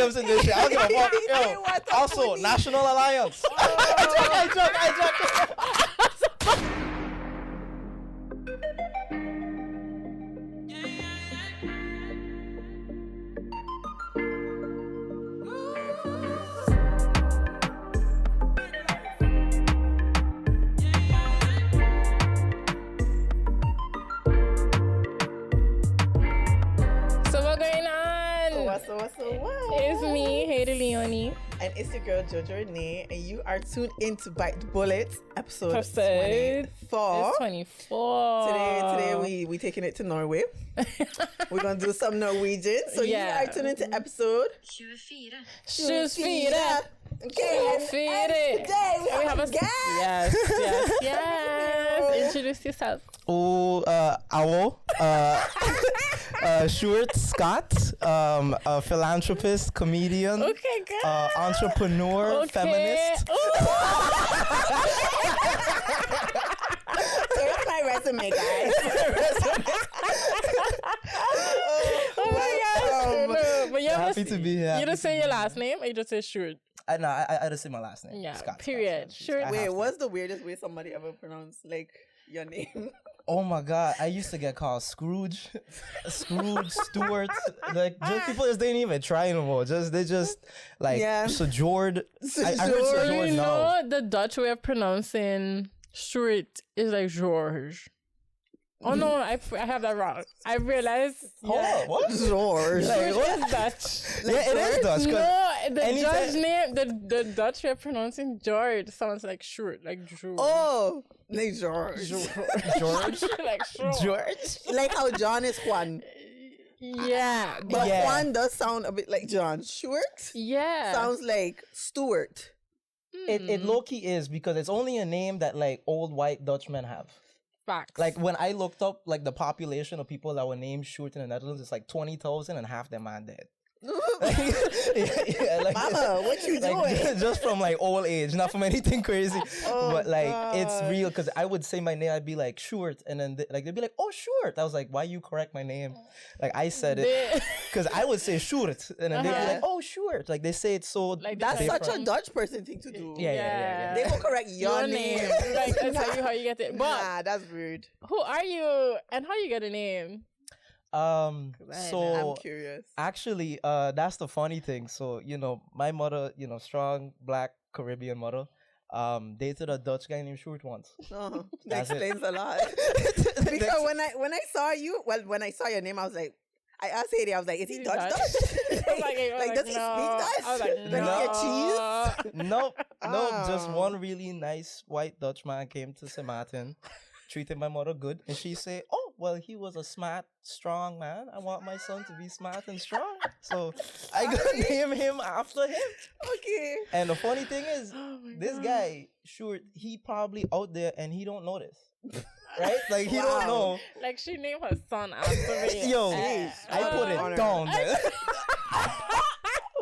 Williams in this shit. I don't give a fuck. Yo, also, National Alliance. I joke. What? It's me, Hater Leonie. And it's your girl, Jojo Renee. And you are tuned in to Bite the Bullet, episode 24. It's 24. Today we taking it to Norway. We're going to do some Norwegian. So you are tuned into episode 24. Okay, and today we have a guest. Yes. Introduce yourself. Sjoerd Scott, a philanthropist, comedian, entrepreneur, feminist. Here's my resume, guys. Oh my gosh. But happy to be here. You just say your last name or you just say Sjoerd? I just say my last name. Yeah, Scott, period. Sjoerd. Wait, what's the weirdest way somebody ever pronounced like your name? Oh my god, I used to get called Scrooge, Stewart. Like just people just didn't even try anymore. They just like Sjoerd. I heard Sjoerd. You know the Dutch way of pronouncing Sjoerd is like George. Oh no, I have that wrong. I realized. Hold on, what? George. Like, what's Dutch? Yeah, it is Dutch. No, the Dutch name, the Dutch way of pronouncing George sounds like Sjoerd, like George. Oh, like George. George. Like George. Like how John is Juan. Yeah. But Juan does sound a bit like John. Sjoerd? Yeah. Sounds like Stuart. It low-key is because it's only a name that like old white Dutchmen have. Facts. Like when I looked up like the population of people that were named Sjoerd in the Netherlands, it's like 20,000 and half them man dead. Like, Mama, what you doing? Just from like old age, not from anything crazy. But like it's real because I would say my name, I'd be like Sjoerd, and then they'd be like, oh Sjoerd. I was like, why you correct my name? Like I said it because I would say Sjoerd, and then they'd be like, oh Sjoerd. Like they say it so like that's different. such a Dutch person thing to do. Yeah. They will correct your name. Like that's how you get it. But nah, that's rude. who are you and how you get a name? So I'm curious. actually, that's the funny thing. So, my mother, strong black Caribbean mother, dated a Dutch guy named Sjoerd once. Oh, that explains a lot. Because when I saw you, when I saw your name, I was like, I asked Haiti, I was like, is he Dutch? Like, does he speak Dutch? I was like, Does he get cheese? Nope, just one really nice white Dutch man came to Maarten, treated my mother good, and she said, oh, well, he was a smart, strong man. I want my son to be smart and strong. So I gonna name him after him. Okay. And the funny thing is, this guy, Sjoerd, he probably out there and he don't know this. Right? Like, he don't know. Like, she named her son after me. Yo, I put it down, man.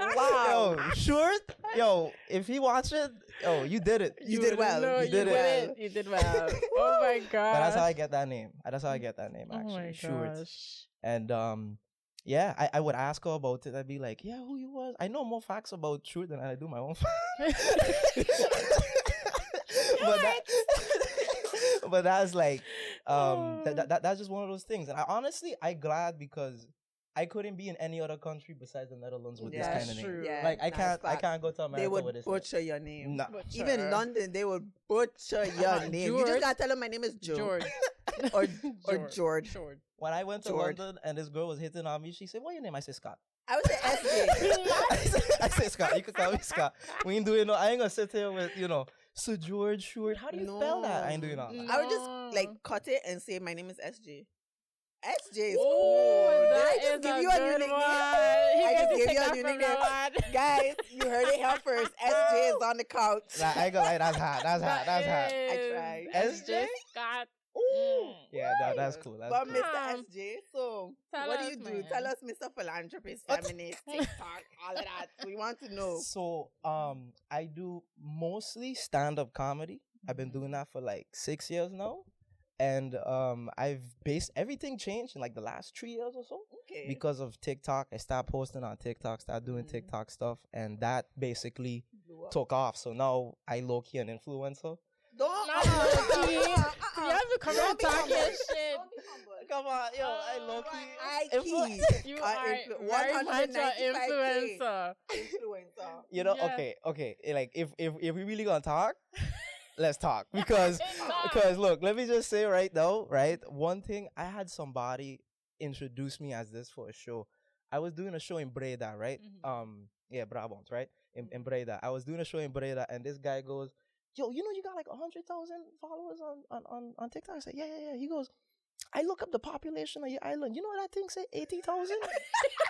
Wow. Yo, Sjoerd, yo, if he watch it, yo, you did it. You did well. You did well. Oh my god. But that's how I get that name. Actually. Oh my Sjoerd. gosh. And I would ask her about it. I'd be like, yeah, who you was? I know more facts about Sjoerd than I do my own facts. But that's like that's just one of those things. And I glad because I couldn't be in any other country besides the Netherlands with this kind of name. True. Yeah, like I can't go to America they would with this butcher your name. Nah. Even London, they would butcher your name. You just gotta tell them my name is George. or George. When I went to London and this girl was hitting on me, she said, "What's your name?" I said, "Scott." I would say SJ. I said, "Scott." You can call me Scott. We ain't doing no. I ain't gonna sit here with Sir George, Sjoerd. How do you spell that? I ain't doing all that. I would just like cut it and say my name is SJ. SJ is Oh, cool. Did that I just is give a you a good new nickname? one. I just He gave you a got new to take nickname. that from Guys, you heard it here first. SJ is on the couch. Nah, I ain't gonna lie, that's hot. That's hot. I tried. SJ? Scott. Ooh. Yeah, that's cool. That's But cool. Mr. SJ, so Tell what do us, you do? man. Tell us, Mr. Philanthropist, Feminist, TikTok, all of that. We want to know. So, I do mostly stand-up comedy. I've been doing that for like 6 years now. And I've based everything changed in like the last 3 years or so. because of TikTok. I started posting on TikTok, started doing TikTok stuff, and that basically took off. So now I low-key an influencer. You have to come and talk your shit. Come on, yo, I low-key. You are very much an influencer. You know, okay. Like, if we really gonna talk, let's talk. Because look, let me just say right now, right? One thing, I had somebody introduce me as this for a show. I was doing a show in Breda, right? Brabant, right? In Breda. I was doing a show in Breda, and this guy goes, yo, you know you got like 100,000 followers on TikTok? I said, yeah. He goes, I look up the population of your island. You know what that thing say? 80,000?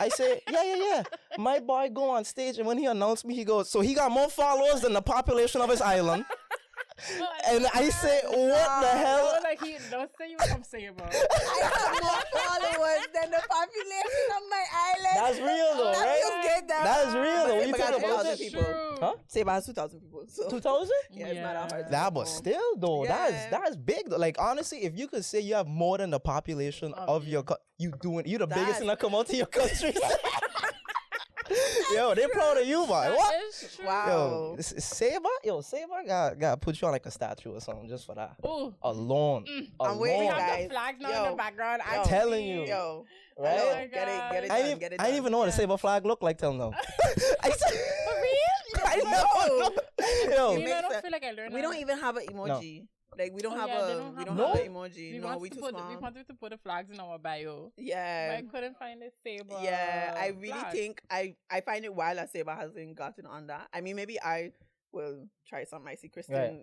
I say, yeah. My boy go on stage, and when he announced me, he goes, so he got more followers than the population of his island. And I say, what the hell? Like don't say what I'm saying, bro. I have more followers than the population of my island. That's real though, right? That's real though. When you talk about it, people. Huh? Say about 2,000 people. So. 2,000? Yeah, it's not that hard. That, but still though, that's big though. Like honestly, if you could say you have more than the population of your you the biggest thing that come out to your country. Yo, they're proud of you, boy. What? Wow. Yo, Saber got put you on like a statue or something just for that. Ooh. Alone. I'm waiting, guys. Have the flags now in the background. I'm telling you. Yo. Right? Oh get it done. I didn't even know what a Saber flag looked like till now. For real? I know. Yo. I don't feel like I learned. We don't even have an emoji. No. Like we don't have an emoji. We too small. We wanted to put the flags in our bio. Yeah. But I couldn't find a Saber. Yeah, I really think I find it wild that Saber hasn't gotten on that. I mean, maybe I will try something. I see Kristen.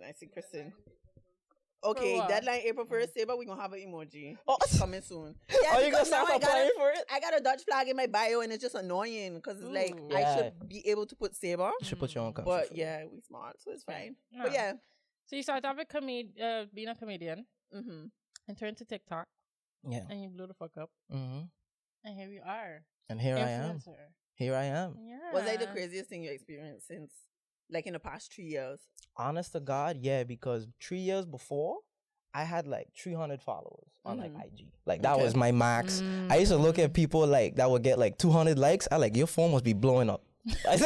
Okay, deadline April 1st, Saber, we're going to have an emoji. Oh, coming soon. Yeah, you going to start applying for it? I got a Dutch flag in my bio and it's just annoying because it's like I should be able to put Saber. You should put your own country. But yeah, we smart, so it's fine. Yeah. But yeah. So you started off with being a comedian and turned to TikTok. Yeah. And you blew the fuck up. Mm-hmm. And here we are. And here I am. Here I am. Yeah. Was that the craziest thing you experienced since, like in the past 3 years? Honest to God, yeah, because 3 years before, I had like 300 followers on like IG. Like that was my max. I used to look at people like that would get like 200 likes. I like, your phone must be blowing up. I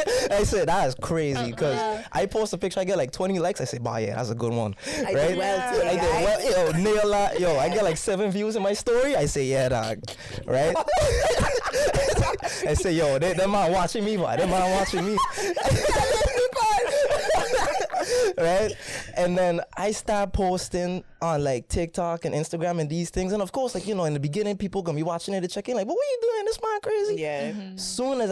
said that is crazy because I post a picture, I get like 20 likes. I say, bah, yeah, that's a good one. I did well too. I did well, nail I get like 7 views in my story. I say, yeah, dog, right? I say, yo, them man watching me, boy. Them man watching me. Right? And then I start posting on like TikTok and Instagram and these things. And of course, like, you know, in the beginning, people gonna be watching it to check in, like, but what are you doing? This man crazy. Yeah. Soon as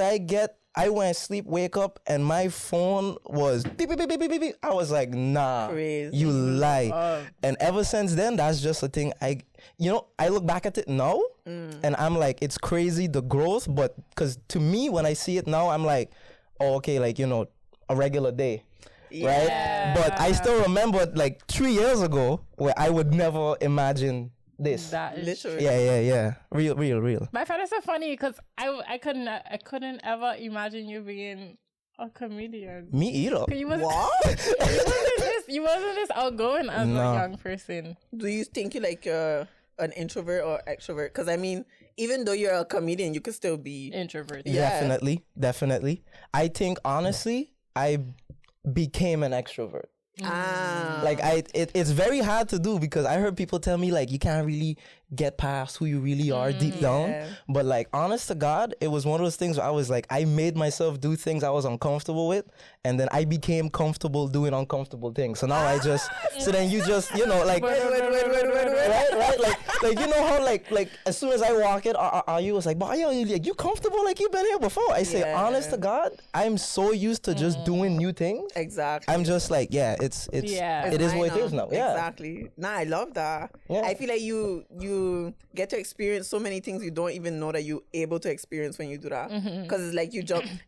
I went sleep, wake up, and my phone was beep, beep, beep, beep, beep, beep. I was like, nah, crazy. You lie. And ever since then, that's just a thing. I look back at it now, and I'm like, it's crazy, the growth. But because to me, when I see it now, I'm like, oh, okay, like, you know, a regular day. Right? But I still remember like 3 years ago where I would never imagine this. That is literally. Yeah. Real. But I find it so funny because I couldn't ever imagine you being a comedian. Me either. You wasn't this outgoing as a young person. Do you think you like an introvert or extrovert? Because I mean, even though you're a comedian, you could still be introvert. Yeah. Definitely. I think honestly, I became an extrovert. Like it's very hard to do because I heard people tell me like you can't really get past who you really are deep down. But like honest to God, it was one of those things where I was like, I made myself do things I was uncomfortable with, and then I became comfortable doing uncomfortable things. So now I just so then you just, you know, like wait. Right? Like you know how like as soon as I walk in, are you was like, but yo, you comfortable like you've been here before? I say honest to God, I'm so used to just doing new things. Exactly. I'm just like, it is what it is now. Yeah. Exactly. Nah, I love that. Yeah. I feel like you get to experience so many things you don't even know that you're able to experience when you do that. Because it's like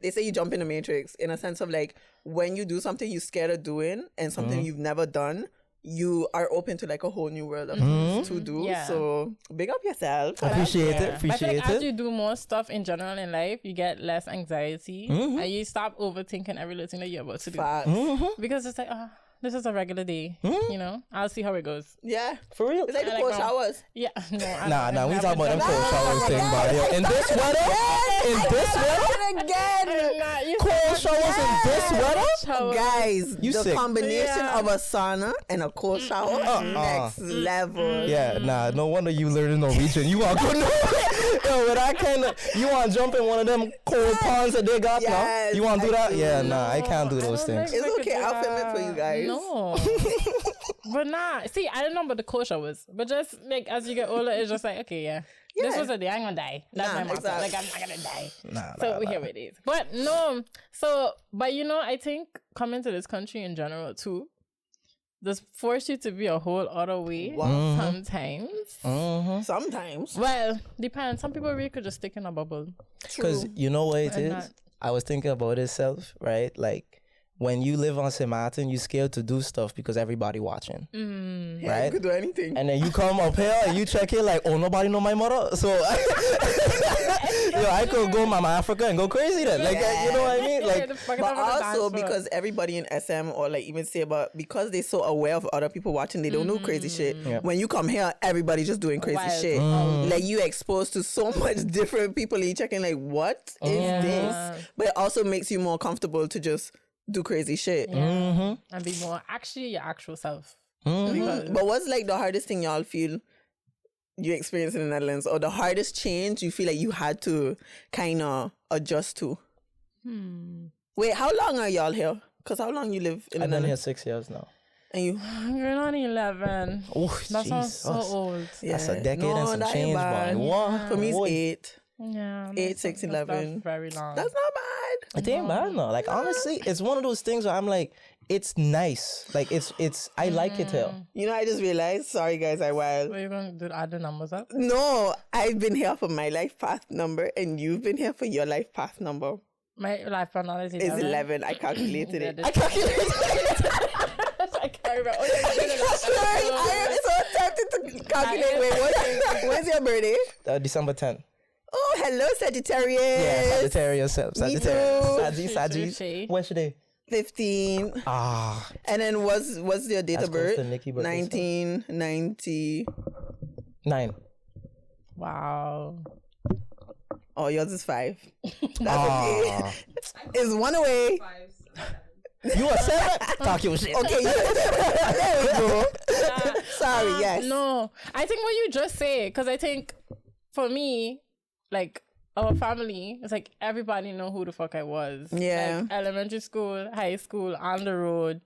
they say you jump in the matrix in a sense of like when you do something you're scared of doing and something you've never done, you are open to like a whole new world of things to do. Yeah. So big up yourself. Appreciate it. I feel like as you do more stuff in general in life, you get less anxiety and you stop overthinking every little thing that you're about to do. Because it's like, this is a regular day. You know, I'll see how it goes. Yeah. For real? It's like the cold showers. Yeah. No, Nah, we talking about them cold showers thing, but yo, in this weather? Again. Cold showers in this weather? Guys, You the sick. combination of a sauna and a cold shower, next level. Yeah, nah, no wonder you learning Norwegian. You want good Yo, but I can't. You want to jump in one of them cold ponds that they got now? You want to do that? Yeah, nah, I can't do those things. It's okay. I'll film it for you guys. No. But nah, see, I don't know about the cold showers, but just like as you get older, it's just like, okay, yeah. This was a day, I'm gonna die. That's my motto. Exactly. Like, I'm not gonna die. Nah, Here it is. But no, so, but you know, I think coming to this country in general too, does force you to be a whole other way sometimes. Sometimes. Well, depends. Some people really could just stick in a bubble. Because you know what it And is? not- I was thinking about itself, right? Like, when you live on St. Maarten, you're scared to do stuff because everybody watching, Yeah, right? you could do anything. And then you come up here and you check it like, oh, nobody know my mother. So, I could go Mama Africa and go crazy then. Like, you know what I mean? Like, But also because everybody in SM or like even say about because they're so aware of other people watching, they don't know crazy shit. Yep. When you come here, everybody just doing crazy Wild. shit. Like you exposed to so much different people and you checking like, what is this? But it also makes you more comfortable to just do crazy shit. and be more actually your actual self. But what's like the hardest thing y'all feel you experienced in the Netherlands, or the hardest change you feel like you had to kind of adjust to? Wait, how long are y'all here? Because how long you live in the I've been here Netherlands? 6 years now. And you, You're not 11. Oh, That sounds so Jesus. old. That's a Yeah. decade No, and some that ain't change, bad. boy. What? for me, it's Boy. 8. Yeah. 8, 6, 11. That's very long. That's not bad. It ain't bad no. Like honestly, it's one of those things where I'm like, it's nice. Like it's I like it here. You know, I just realized, sorry guys, I wild. What are you going to do? Add the numbers up? No, I've been here for my life path number and you've been here for your life path number. My life chronology Is 11. I calculated it. Yeah, I calculated it. I can't remember. Oh, yeah, you did it last Sorry, time. I am so tempted to calculate. Wait, when's your birthday? December 10th. Oh, hello, Sagittarius. Yeah, Sagittarius. Sagittarius. Sagis. She. What's your day? 15. Ah, And then what's your date That's of close birth? to Nikki birthday, so. 1990. 9. Wow. Oh, yours is 5. That's Ah, okay. It's one away. you a 7? Talk your shit. Okay, there we go. Sorry, yes. No, I think what you just say, because I think for me, like our family, it's like everybody know who the fuck I was. Yeah. Like, elementary school, high school, on the road.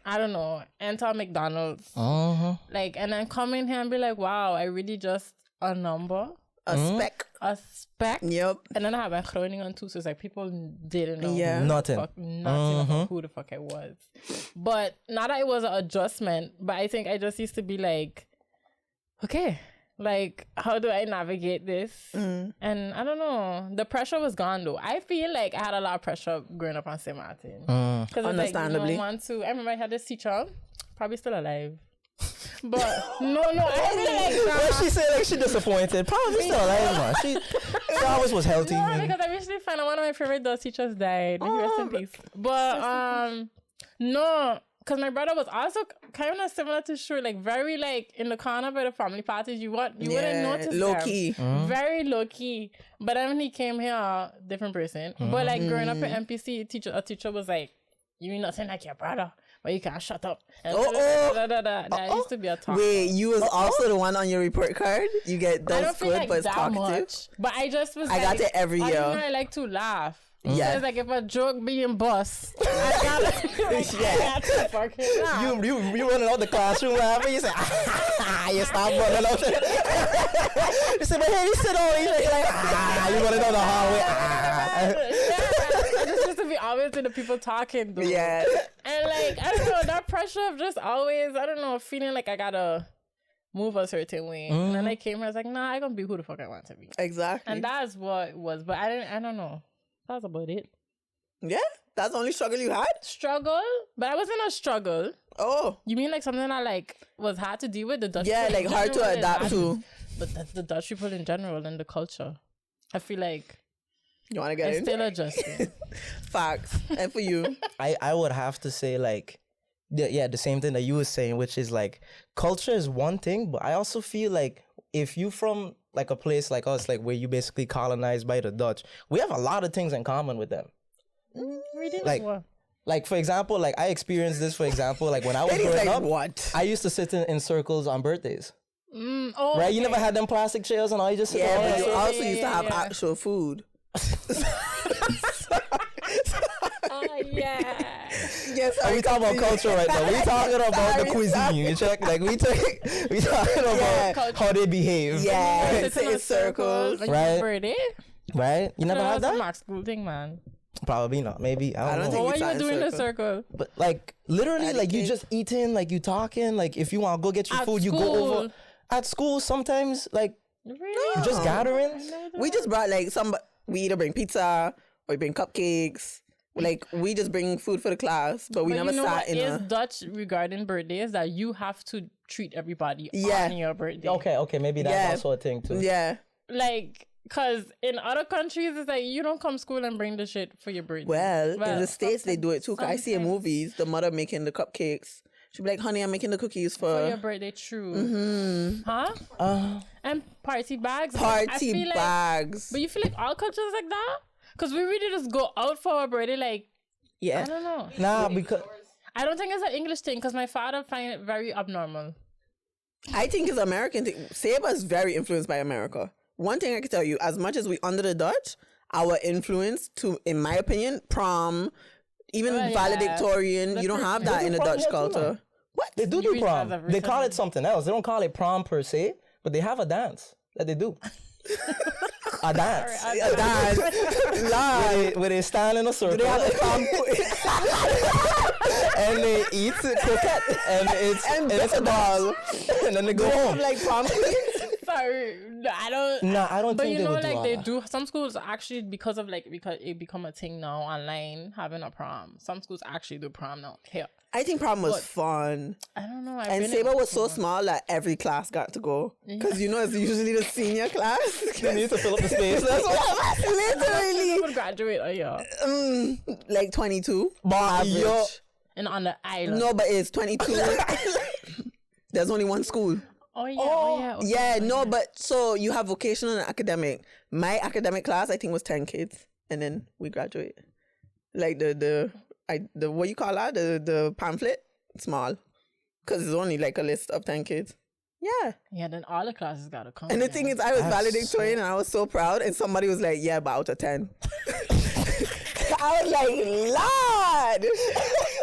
I don't know. Enter McDonald's. Like, and then come in here and be like, wow, I really just a number. A speck. A spec. Yep. And then I have a Groningen too, so it's like people didn't know Yeah. Nothing. nothing about who the fuck I was. But not that it was an adjustment, but I think I just used to be like, okay, like how do I navigate this? And I don't know. The pressure was gone though. I feel like I had a lot of pressure growing up on St. Martin. Because Understandably. like, you don't want to. I remember I had this teacher, probably still alive. But no, I feel like What she said, like she disappointed. Probably still alive, man. She always was healthy. no, man. because I recently found out one of my favorite dance teachers died. Rest in peace. But no, because my brother was also kind of similar to Sjoerd, like very like in the corner by the family parties. You wouldn't notice low them. key. Very low key. But then when he came here, different person. But like growing up in MPC, a teacher was like, "You mean nothing like your brother, but you can't shut up." And that used to be a talk. Wait, you was also the one on your report card? You get I those don't feel good, like but it's that talkative? much. But I just was I got it every year. I like to laugh. Yeah. So it's like if a joke being bust, I gotta fucking laugh. You running out the classroom laughing. You say, you stop running out. You say, but hey, you sit on. You like, you running down the hallway. I just used to be always to the people talking though. Yeah. And like, I don't know, that pressure of just always, I don't know, feeling like I gotta move a certain way. And then I came here, I was like, nah, I gonna be who the fuck I want to be. Exactly. And that's what it was. But I don't know. That's about it. Yeah? That's the only struggle you had? Struggle? But I wasn't a struggle. Oh. You mean like something that like was hard to deal with? The Dutch Yeah, people like in hard to general is adapt hard to. But that's the Dutch people in general and the culture. I feel like You want to get I'm in? still adjusting. Facts. And for you? I would have to say like the same thing that you were saying, which is like culture is one thing, but I also feel like if you from like a place like us, like where you basically colonized by the Dutch, we have a lot of things in common with them. Like for example, like I experienced this. For example, like when I was growing up, I used to sit in circles on birthdays. Right, okay. You never had them plastic chairs and all. You just sit but you also used to have actual food. Yes, we talking about culture right now. We talking about the cuisine. You check, like we talking about how they behave. Yeah, it's circles, right? Right? You never had that? That's a Max school thing, man. Probably not. Maybe I don't know. What are you doing in a circle? But like literally, like you just eating, like you talking, like if you want to go get your food, you go over. At school, sometimes like just gatherings. We just brought like we either bring pizza or we bring cupcakes. Like we just bring food for the class, but we never sat in a. Dutch regarding birthdays that you have to treat everybody on your birthday. Okay, maybe that's also a thing too. Yeah, like. Because in other countries, it's like, you don't come school and bring the shit for your birthday. Well, in the States, they do it too. Cause I see in movies, the mother making the cupcakes. She'll be like, honey, I'm making the cookies for your birthday, true. Mm-hmm. Huh? And party bags. Party bags. But you feel like all cultures like that? Because we really just go out for our birthday, like, I don't know. Nah, because... I don't think it's an English thing, because my father find it very abnormal. I think it's American thing. Saba is very influenced by America. One thing I can tell you, as much as we under the Dutch, our influence to, in my opinion, prom, even valedictorian, you don't have that in the Dutch culture. What? They do prom. They call it something else. They don't call it prom per se, but they have a dance that they do. A dance. A dance. Where they stand in a circle. They have a prom and they eat croquette. And it's a ball. And then they go home. Like prom queens? Sorry, I don't. No, I don't. But think you know, they would like they that. do. Some schools actually, because it become a thing now online, having a prom. Some schools actually do prom now. Here, I think prom was fun. I don't know. And Saba was so small that every class got to go. Because you know, it's usually the senior class. They need to fill up the space. That's what literally. Would graduate a year. Like 22. Average. And on the island. No, but it's 22. There's only one school. But so you have vocational and academic. My academic class, I think, was 10 kids, and then we graduate. Like the what you call that? The pamphlet, small, because it's only like a list of 10 kids. Yeah, then all the classes gotta come. And the thing is, I was valedictorian, and I was so proud, and somebody was like, "Yeah, but out of 10." I was like, Lord.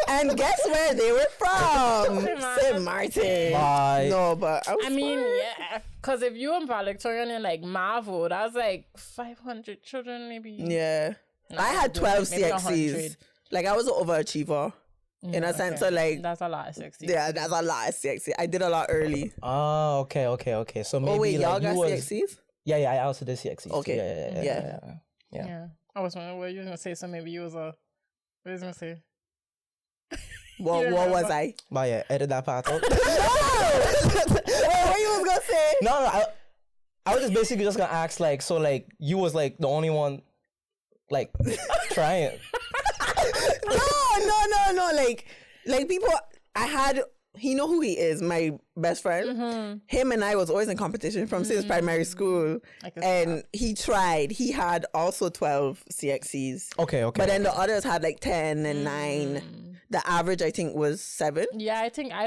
And guess where they were from? St. Maarten. Bye. No, but I mean, yeah. Because if you in valedictorian and like Marvel, that was like 500 children maybe. Yeah. I had 12 CXCs. Like I was an overachiever. In a sense of like... That's a lot of CXCs. Yeah, that's a lot of CXCs. I did a lot early. Oh, okay. So maybe wait, like y'all got CXCs? Yeah, I also did CXCs. Okay. Yeah. I was wondering what you were going to say, so maybe you was a... What was you going to say? What was I? But yeah, edit that part out. What you was going to say? No, I was just basically just going to ask, like, so, like, you was, like, the only one, like, trying. No. Like people, I had... He know who he is, my best friend. Mm-hmm. Him and I was always in competition from since primary school. And he tried. He had also 12 CXCs. Okay. But then the others had like 10 and 9. The average, I think, was 7. Yeah, I think I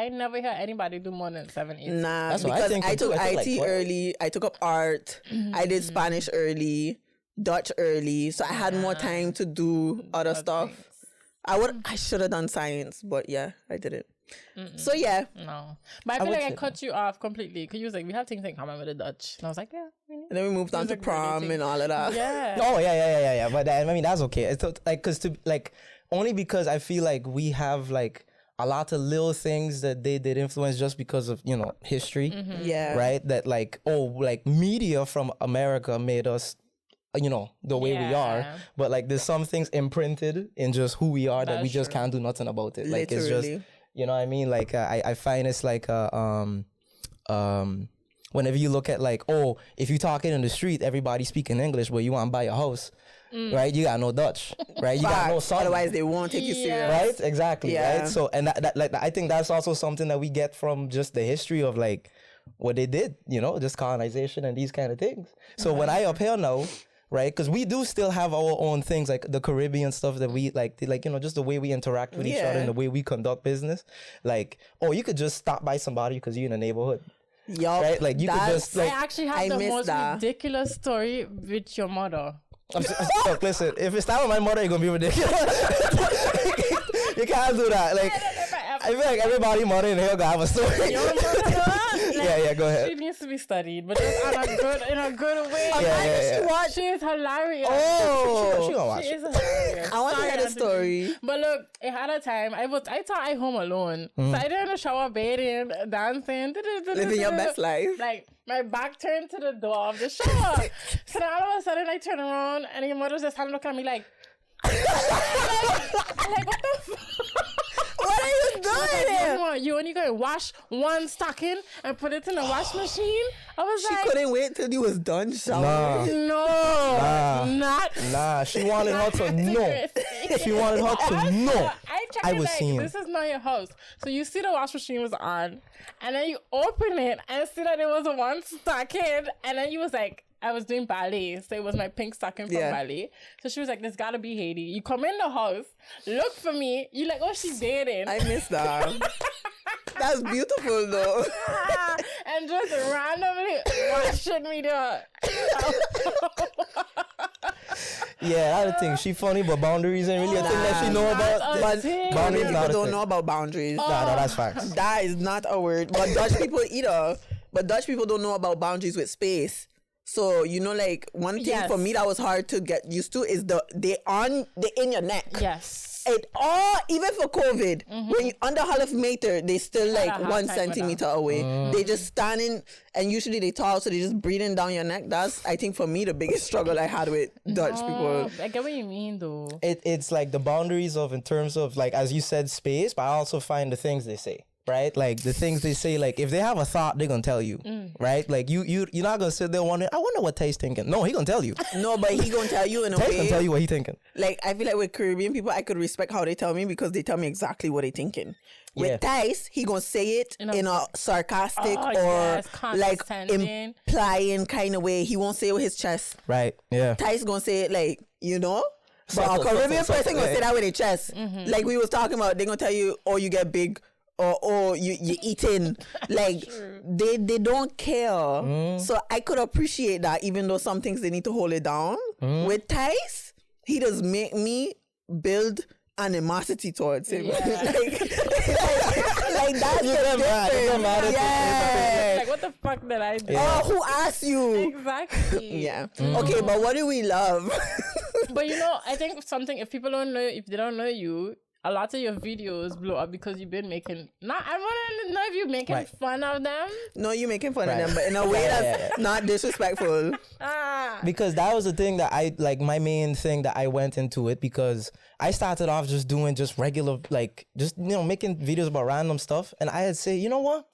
never hear anybody do more than 7, 8. Nah, that's because I took IT like early. I took up art. I did Spanish early, Dutch early. So I had more time to do other stuff. I should have done science, but yeah, I didn't. So yeah. No. But I feel like I cut you off completely because you was like, we have things in common with the Dutch. And I was like, yeah. Really? And then we moved on to prom and all of that. Yeah. Oh, yeah. But I mean, that's okay. It's like, only because I feel like we have like a lot of little things that they did influence just because of, history. Mm-hmm. Yeah. Right? That like media from America made us, the way we are. But like there's some things imprinted in just who we are that we just can't do nothing about it. Like literally. It's just, you know what I mean? Like I find it's like whenever you look at like, if you talking in the street, everybody speaking English, but you want to buy a house, right? You got no Dutch, right? You got no something. Otherwise, they won't take you serious. Right? Exactly. Right? So, and that I think that's also something that we get from just the history of like what they did, you know, just colonization and these kind of things. So when I up here now, right? Because we do still have our own things, like the Caribbean stuff that we like, you know, just the way we interact with each other and the way we conduct business. Like, oh, you could just stop by somebody because you're in a neighborhood. Yup. Right? Like, you could just like. I actually have the most ridiculous story with your mother. Look, listen, if it's not with my mother, it's gonna be ridiculous. You can't do that. Like, I feel like everybody mother in here gonna have a story. Your mother, yeah, go ahead. She needs to be studied, but just in a good way. She is hilarious. Oh, she gonna watch. She is hilarious. I want to hear the story. But look, it had a time. I thought I home alone, so I did in the shower, bathing, dancing, living your best life. Like my back turned to the door of the shower. So then all of a sudden I turn around and your mother's just kind of looking at me like, like what the fuck? What are you doing here? You only gonna wash one stocking and put it in the wash machine? I was she like, couldn't wait till you was done showering. Nah, she wanted her to know. She wanted her to know. I was seeing. This is not your house. So you see the wash machine was on, and then you open it and see that there was a one stocking, and then you was like, I was doing ballet, so it was my pink stocking from ballet. So she was like, "There's gotta be Haiti." You come in the house, look for me. You like, "Oh, she's dating." I miss that. That's beautiful though. And just randomly watching me there. Yeah, that's the thing. She funny, but boundaries ain't really a thing that she know about. But boundaries people don't know about boundaries. No, that's facts. That is not a word. But Dutch people either. But Dutch people don't know about boundaries with space. So, you know, like, one thing for me that was hard to get used to is they in your neck. Yes. Even for COVID, when you under half meter, they still like 1 centimeter away. They just standing, and usually they tall, so they just breathing down your neck. That's, I think, for me, the biggest struggle I had with Dutch people. I get what you mean, though. It's like the boundaries of, in terms of, like, as you said, space, but I also find the things they say. Right, like the things they say, like if they have a thought, they're gonna tell you. Right, like you're not gonna sit there wondering, I wonder what Ty's thinking. No, he gonna tell you. No, but he gonna tell you in a way. Ty's gonna tell you what he thinking. Like I feel like with Caribbean people, I could respect how they tell me because they tell me exactly what they thinking. With Thais, he gonna say it in a sarcastic or like implying kind of way. He won't say it with his chest. Right. Yeah. Thais gonna say it like, you know. But a Caribbean person gonna say that with their chest. Like we was talking about, they gonna tell you, oh, you get big. Or you eating. Like they don't care. So I could appreciate that, even though some things they need to hold it down. With Thais, he does make me build animosity towards him. Yeah. like that's like what the fuck did I do? Oh, who asked you? Exactly. Yeah. Okay, but what do we love? But you know, I think something, if people don't know, if they don't know you, a lot of your videos blow up because you've been making. I want to know if you're making fun of them. No, you're making fun of them, but in a way that's not disrespectful. Because that was the thing that I like. My main thing that I went into it because I started off just doing just regular, like just making videos about random stuff, and I had say, you know what?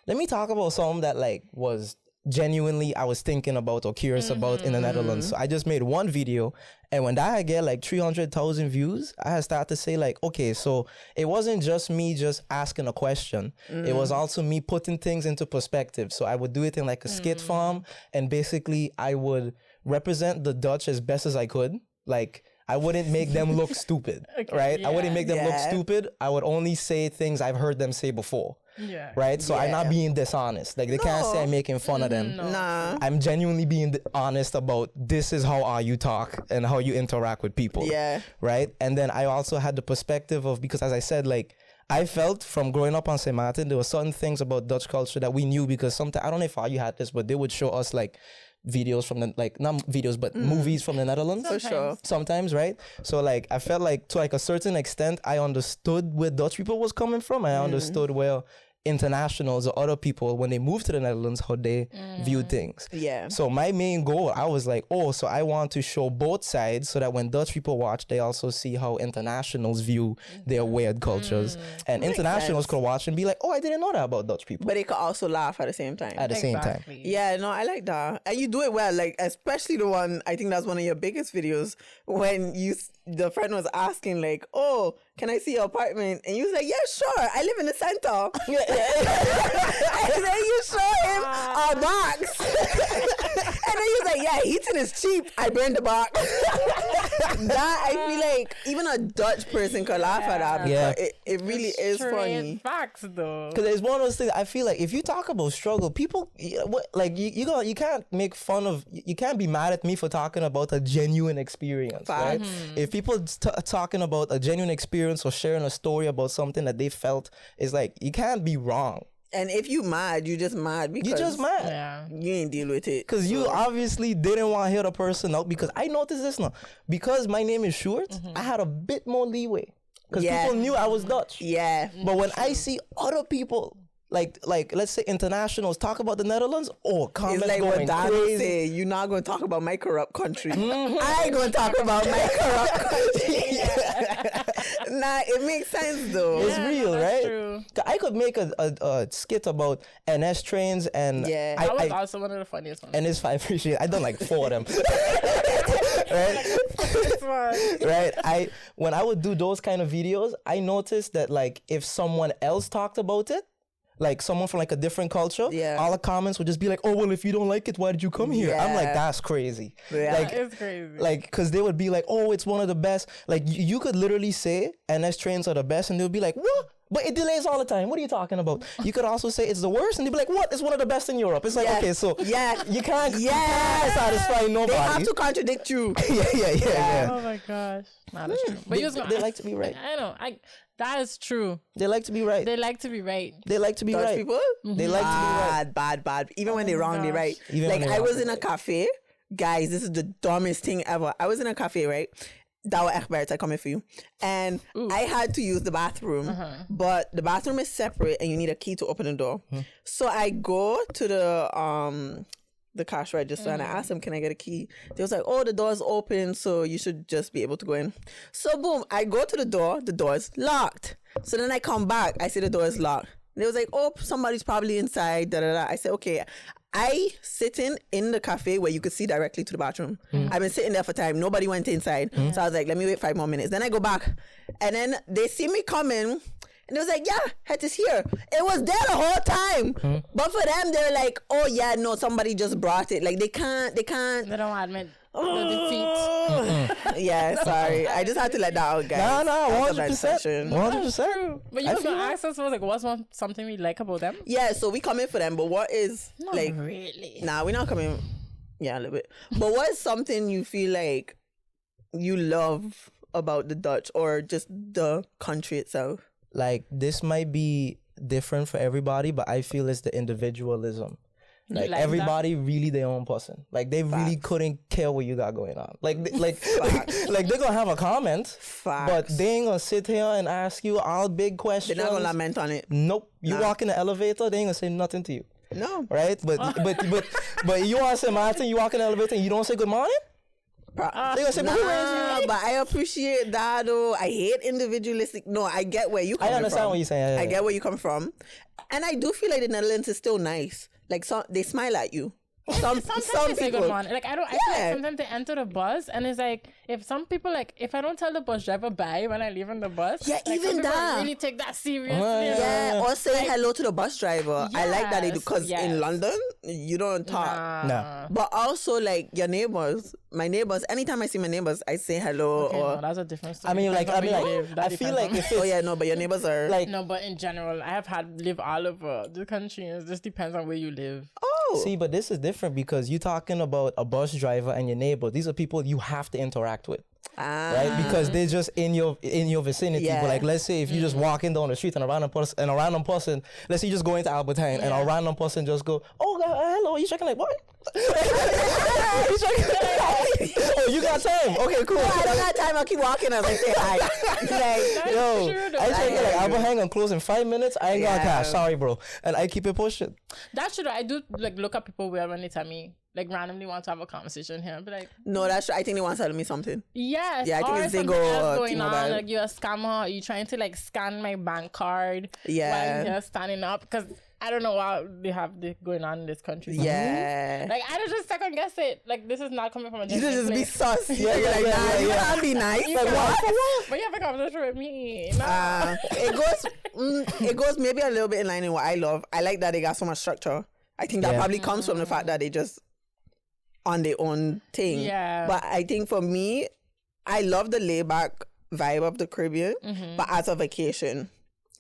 Let me talk about something that like was genuinely I was thinking about or curious about in the Netherlands. So I just made one video, and when that I get like 300,000 views, I had started to say like, okay, so it wasn't just me just asking a question. It was also me putting things into perspective. So I would do it in like a skit form, and basically I would represent the Dutch as best as I could. Like I wouldn't make them look stupid, right? I wouldn't make them look stupid. I would only say things I've heard them say before. Yeah. Right? So I'm not being dishonest. Like they can't say I'm making fun of them. Nah. I'm genuinely being honest about this is how you talk and how you interact with people. Yeah. Right? And then I also had the perspective of, because as I said, like I felt from growing up on St. Maarten, there were certain things about Dutch culture that we knew because sometimes, I don't know if all you had this, but they would show us like videos from the, like not videos, but movies from the Netherlands. For sure. Sometimes, right? So like I felt like to like a certain extent, I understood where Dutch people was coming from. I understood where internationals or other people, when they move to the Netherlands, how they view things. Yeah. So my main goal, I was like, so I want to show both sides so that when Dutch people watch, they also see how internationals view their weird cultures. And internationals could watch and be like, I didn't know that about Dutch people. But they could also laugh at the same time. At the same time. Yeah, no, I like that. And you do it well, like, especially the one, I think that's one of your biggest videos, when the friend was asking, like, can I see your apartment? And you was like, yeah, sure, I live in the center. And then you show him a box. And then he was like, yeah, heating is cheap. I burned the box. That, I feel like, even a Dutch person could laugh at that. Yeah. It really is funny. Facts, though. Because it's one of those things, I feel like if you talk about struggle, people, you can't make fun of, you can't be mad at me for talking about a genuine experience, right? If people talking about a genuine experience or sharing a story about something that they felt, is like, you can't be wrong. And if you mad, you just mad because You just mad. Yeah. you ain't deal with it. Because you obviously didn't want to hear the person out. Because I noticed this now. Because my name is Sjoerd, I had a bit more leeway. Because people knew I was Dutch. Yeah. But when I see other people, like let's say internationals, talk about the Netherlands, comments It's like going what Donald crazy. say, you're not going to talk about my corrupt country. I ain't going to talk about my corrupt country. Nah, it makes sense though. It's real, that's right? true. I could make a skit about NS trains, and Yeah. That was also one of the funniest ones. and it's 5 appreciate. I done like 4 of them. Right? Right? When I would do those kind of videos, I noticed that like if someone else talked about it, like someone from like a different culture, all the comments would just be like, well, if you don't like it, why did you come here? I'm like, that's crazy. Yeah. Like, It's crazy. like, because they would be like, it's one of the best. Like, you could literally say NS trains are the best, and they'll be like, what? But it delays all the time. What are you talking about? You could also say it's the worst, and they'll be like, what? It's one of the best in Europe. It's like, okay, so you can't satisfy nobody. They have to contradict you. Yeah. Oh my gosh. Nah, that's true. But They like to be right. I know. That is true. They like to be right. They like to be right. They like to be Dutch right. people? They like to be right. Bad. Even when they're wrong, they're right. Even Like when they're I wrong, was in a cafe. Guys, this is the dumbest thing ever. I was in a cafe, right? Dat was echt Bert, I coming for you. And I had to use the bathroom, but the bathroom is separate and you need a key to open the door. So I go to the cash register and I asked them, can I get a key? They was like, the door's open, so you should just be able to go in. So boom, I go to the door's locked. So then I come back, I see the door is locked. They was like, somebody's probably inside, I said, okay. I sitting in the cafe where you could see directly to the bathroom. I've been sitting there for time. Nobody went inside. So I was like, let me wait 5 more minutes. Then I go back. And then they see me coming. And they was like, yeah, Head is here. It was there the whole time. But for them, they're like, no, somebody just brought it. Like, they can't. They don't admit the defeat. Yeah, sorry. I just had to let that out, guys. No, 100%. 100%. But you was going to ask us, what's something we like about them? Yeah, so we come in for them. But what is, Not like... really. Nah, we're not coming... Yeah, a little bit. But what is something you feel like you love about the Dutch or just the country itself? Like, this might be different for everybody, but I feel it's the individualism. Like everybody really their own person. Like they really couldn't care what you got going on. Like they're gonna have a comment, but they ain't gonna sit here and ask you all big questions. They're not gonna lament on it. Nope. You walk in the elevator, they ain't gonna say nothing to you. No. Right? But you want to say Maarten, you walk in the elevator and you don't say good morning? They gonna say, but I appreciate that though. I hate individualistic. No, I get where you come from. I understand what you're saying. I get where you come from. And I do feel like the Netherlands is still nice. Like they smile at you. Some people. Like I feel like sometimes they enter the bus and it's like if I don't tell the bus driver bye when I leave on the bus, like, even that really take that seriously. Or saying hello to the bus driver. I like that they do because in London you don't talk. No. But also like your neighbors, my neighbors. Anytime I see my neighbors, I say hello. Okay, or no, that's a different story. I mean, I feel like if it's, but your neighbors are like but in general, I have lived all over the country. And it just depends on where you live. See, but this is different because you're talking about a bus driver and your neighbor. These are people you have to interact with. Right? Because they're just in your vicinity. Yeah. But like, let's say if you just walking down the street and a random person, let's say you just go into Albert Heijn and a random person just go, hello, you checking like what? Oh, you got time? Okay, cool. No, I don't got time. I'll keep walking as I say hi. Like, Yo, true, I say like I'll hang on close in 5 minutes. I ain't got cash. Sorry, bro. And I keep it pushing. That's true. I do like look at people weird when they tell me like randomly want to have a conversation here. But like, no, that's true. I think they want to tell me something. yes, Yeah, I think or it's something Ziggo else or going on. T-Mobile. Like you're a scammer. Or you trying to like scan my bank card while Yeah. I'm here standing up because I don't know what they have going on in this country. Yeah. Like I don't just second guess it. Like this is not coming from a You should genuine just be place. sus. Yeah, you're like, nah, you can't be nice. You Like, can't. what? But you have a conversation with me. No. It goes maybe a little bit in line in what I love. I like that they got so much structure. I think that probably comes from the fact that they just on their own thing. Yeah. But I think for me, I love the laid back vibe of the Caribbean, but as a vacation.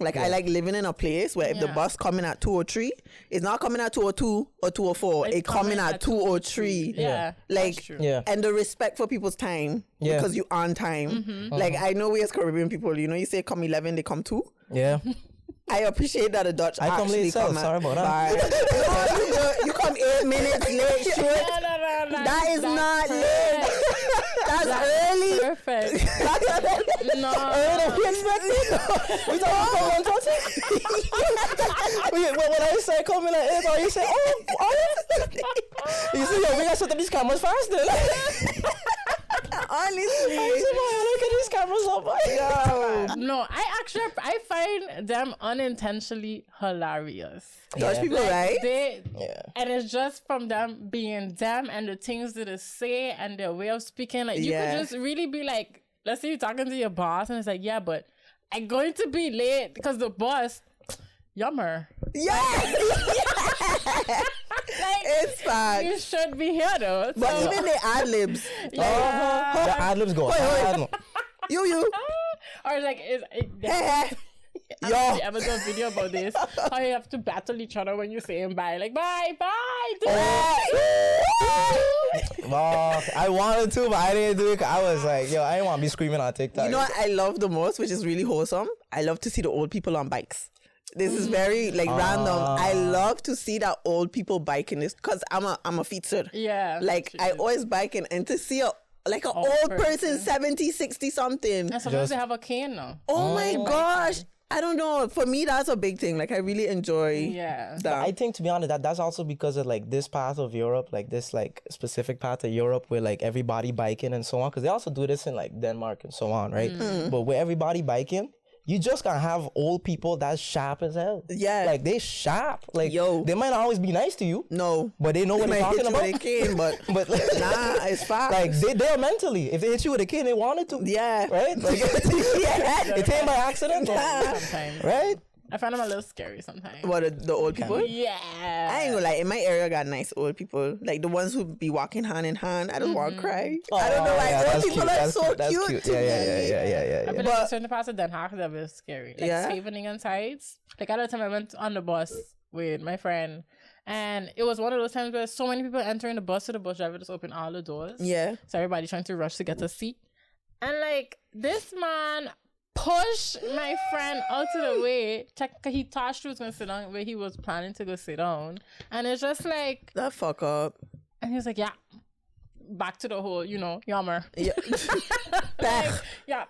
Like I like living in a place where if the bus coming at 2:03, it's not coming at 2:02 or 2:04. It's coming at 2:03. Yeah. Like that's true. Yeah. and the respect for people's time because you on time. Like I know we as Caribbean people, you know, you say come 11, they come 2. Yeah. I appreciate that the Dutch I come actually late, come so at sorry about that. you come 8 minutes late, Sjoerd. No, That is not late. That's early. Perfect. No. We talking about 1:30? When I say come in at 8, or you say, oh. You say, yo, we got to set up these cameras fast then. Honestly. Look at these cameras up. Yo. No, I find them unintentionally hilarious. Dutch people, right? And it's just from them being them and the things that they say and their way of speaking. Like you could just really be like, let's say you're talking to your boss and it's like, yeah, but I'm going to be late because the boss, yummer. Yeah. Like, It's fine. you should be here though. But So, even the ad-libs. The ad-libs go hard. You. or like, Hey. Yo, I ever done a video about this? How you have to battle each other when you say bye, like bye. Well, I wanted to, but I didn't do it. 'Cause I was like, yo, I didn't want to be screaming on TikTok. You know what I love the most, which is really wholesome? I love to see the old people on bikes. This is very like random. I love to see that old people biking this because I'm a feetser. Yeah. Like I always biking and to see an old person 70, 60 something. And sometimes they have a cane now. Oh my gosh. I don't know. For me, that's a big thing. Like I really enjoy that. I think, to be honest, that's also because of like this part of Europe, like this like specific part of Europe where like everybody biking and so on. Because they also do this in like Denmark and so on, right? But where everybody biking, you just gonna have old people that's sharp as hell. Yeah. Like they sharp. Like Yo. they might not always be nice to you. No. But they know what they're talking about. They can, but But nah, it's fast. like they're mentally. If they hit you with a cane, they wanted to. Yeah. Right? Like it came by accident. Sometimes. Right? I find them a little scary sometimes. What, the old people? Yeah. I ain't gonna lie, in my area got nice old people. Like the ones who be walking hand in hand. I don't want to cry. I don't know why old people are so cute. Yeah. I feel like certain parts of Den Haag that were scary. Like Yeah. Scheveningen sides. Like at the time I went on the bus with my friend and it was one of those times where so many people entering the bus, so the bus driver just opened all the doors. Yeah. So everybody trying to rush to get a seat. And like this man pushed my friend out of the way. He thought she was going to sit down where he was planning to go sit down. And it's just like... That fuck up. And he was like, yeah. Back to the whole, yummer. Yeah. Like, yeah.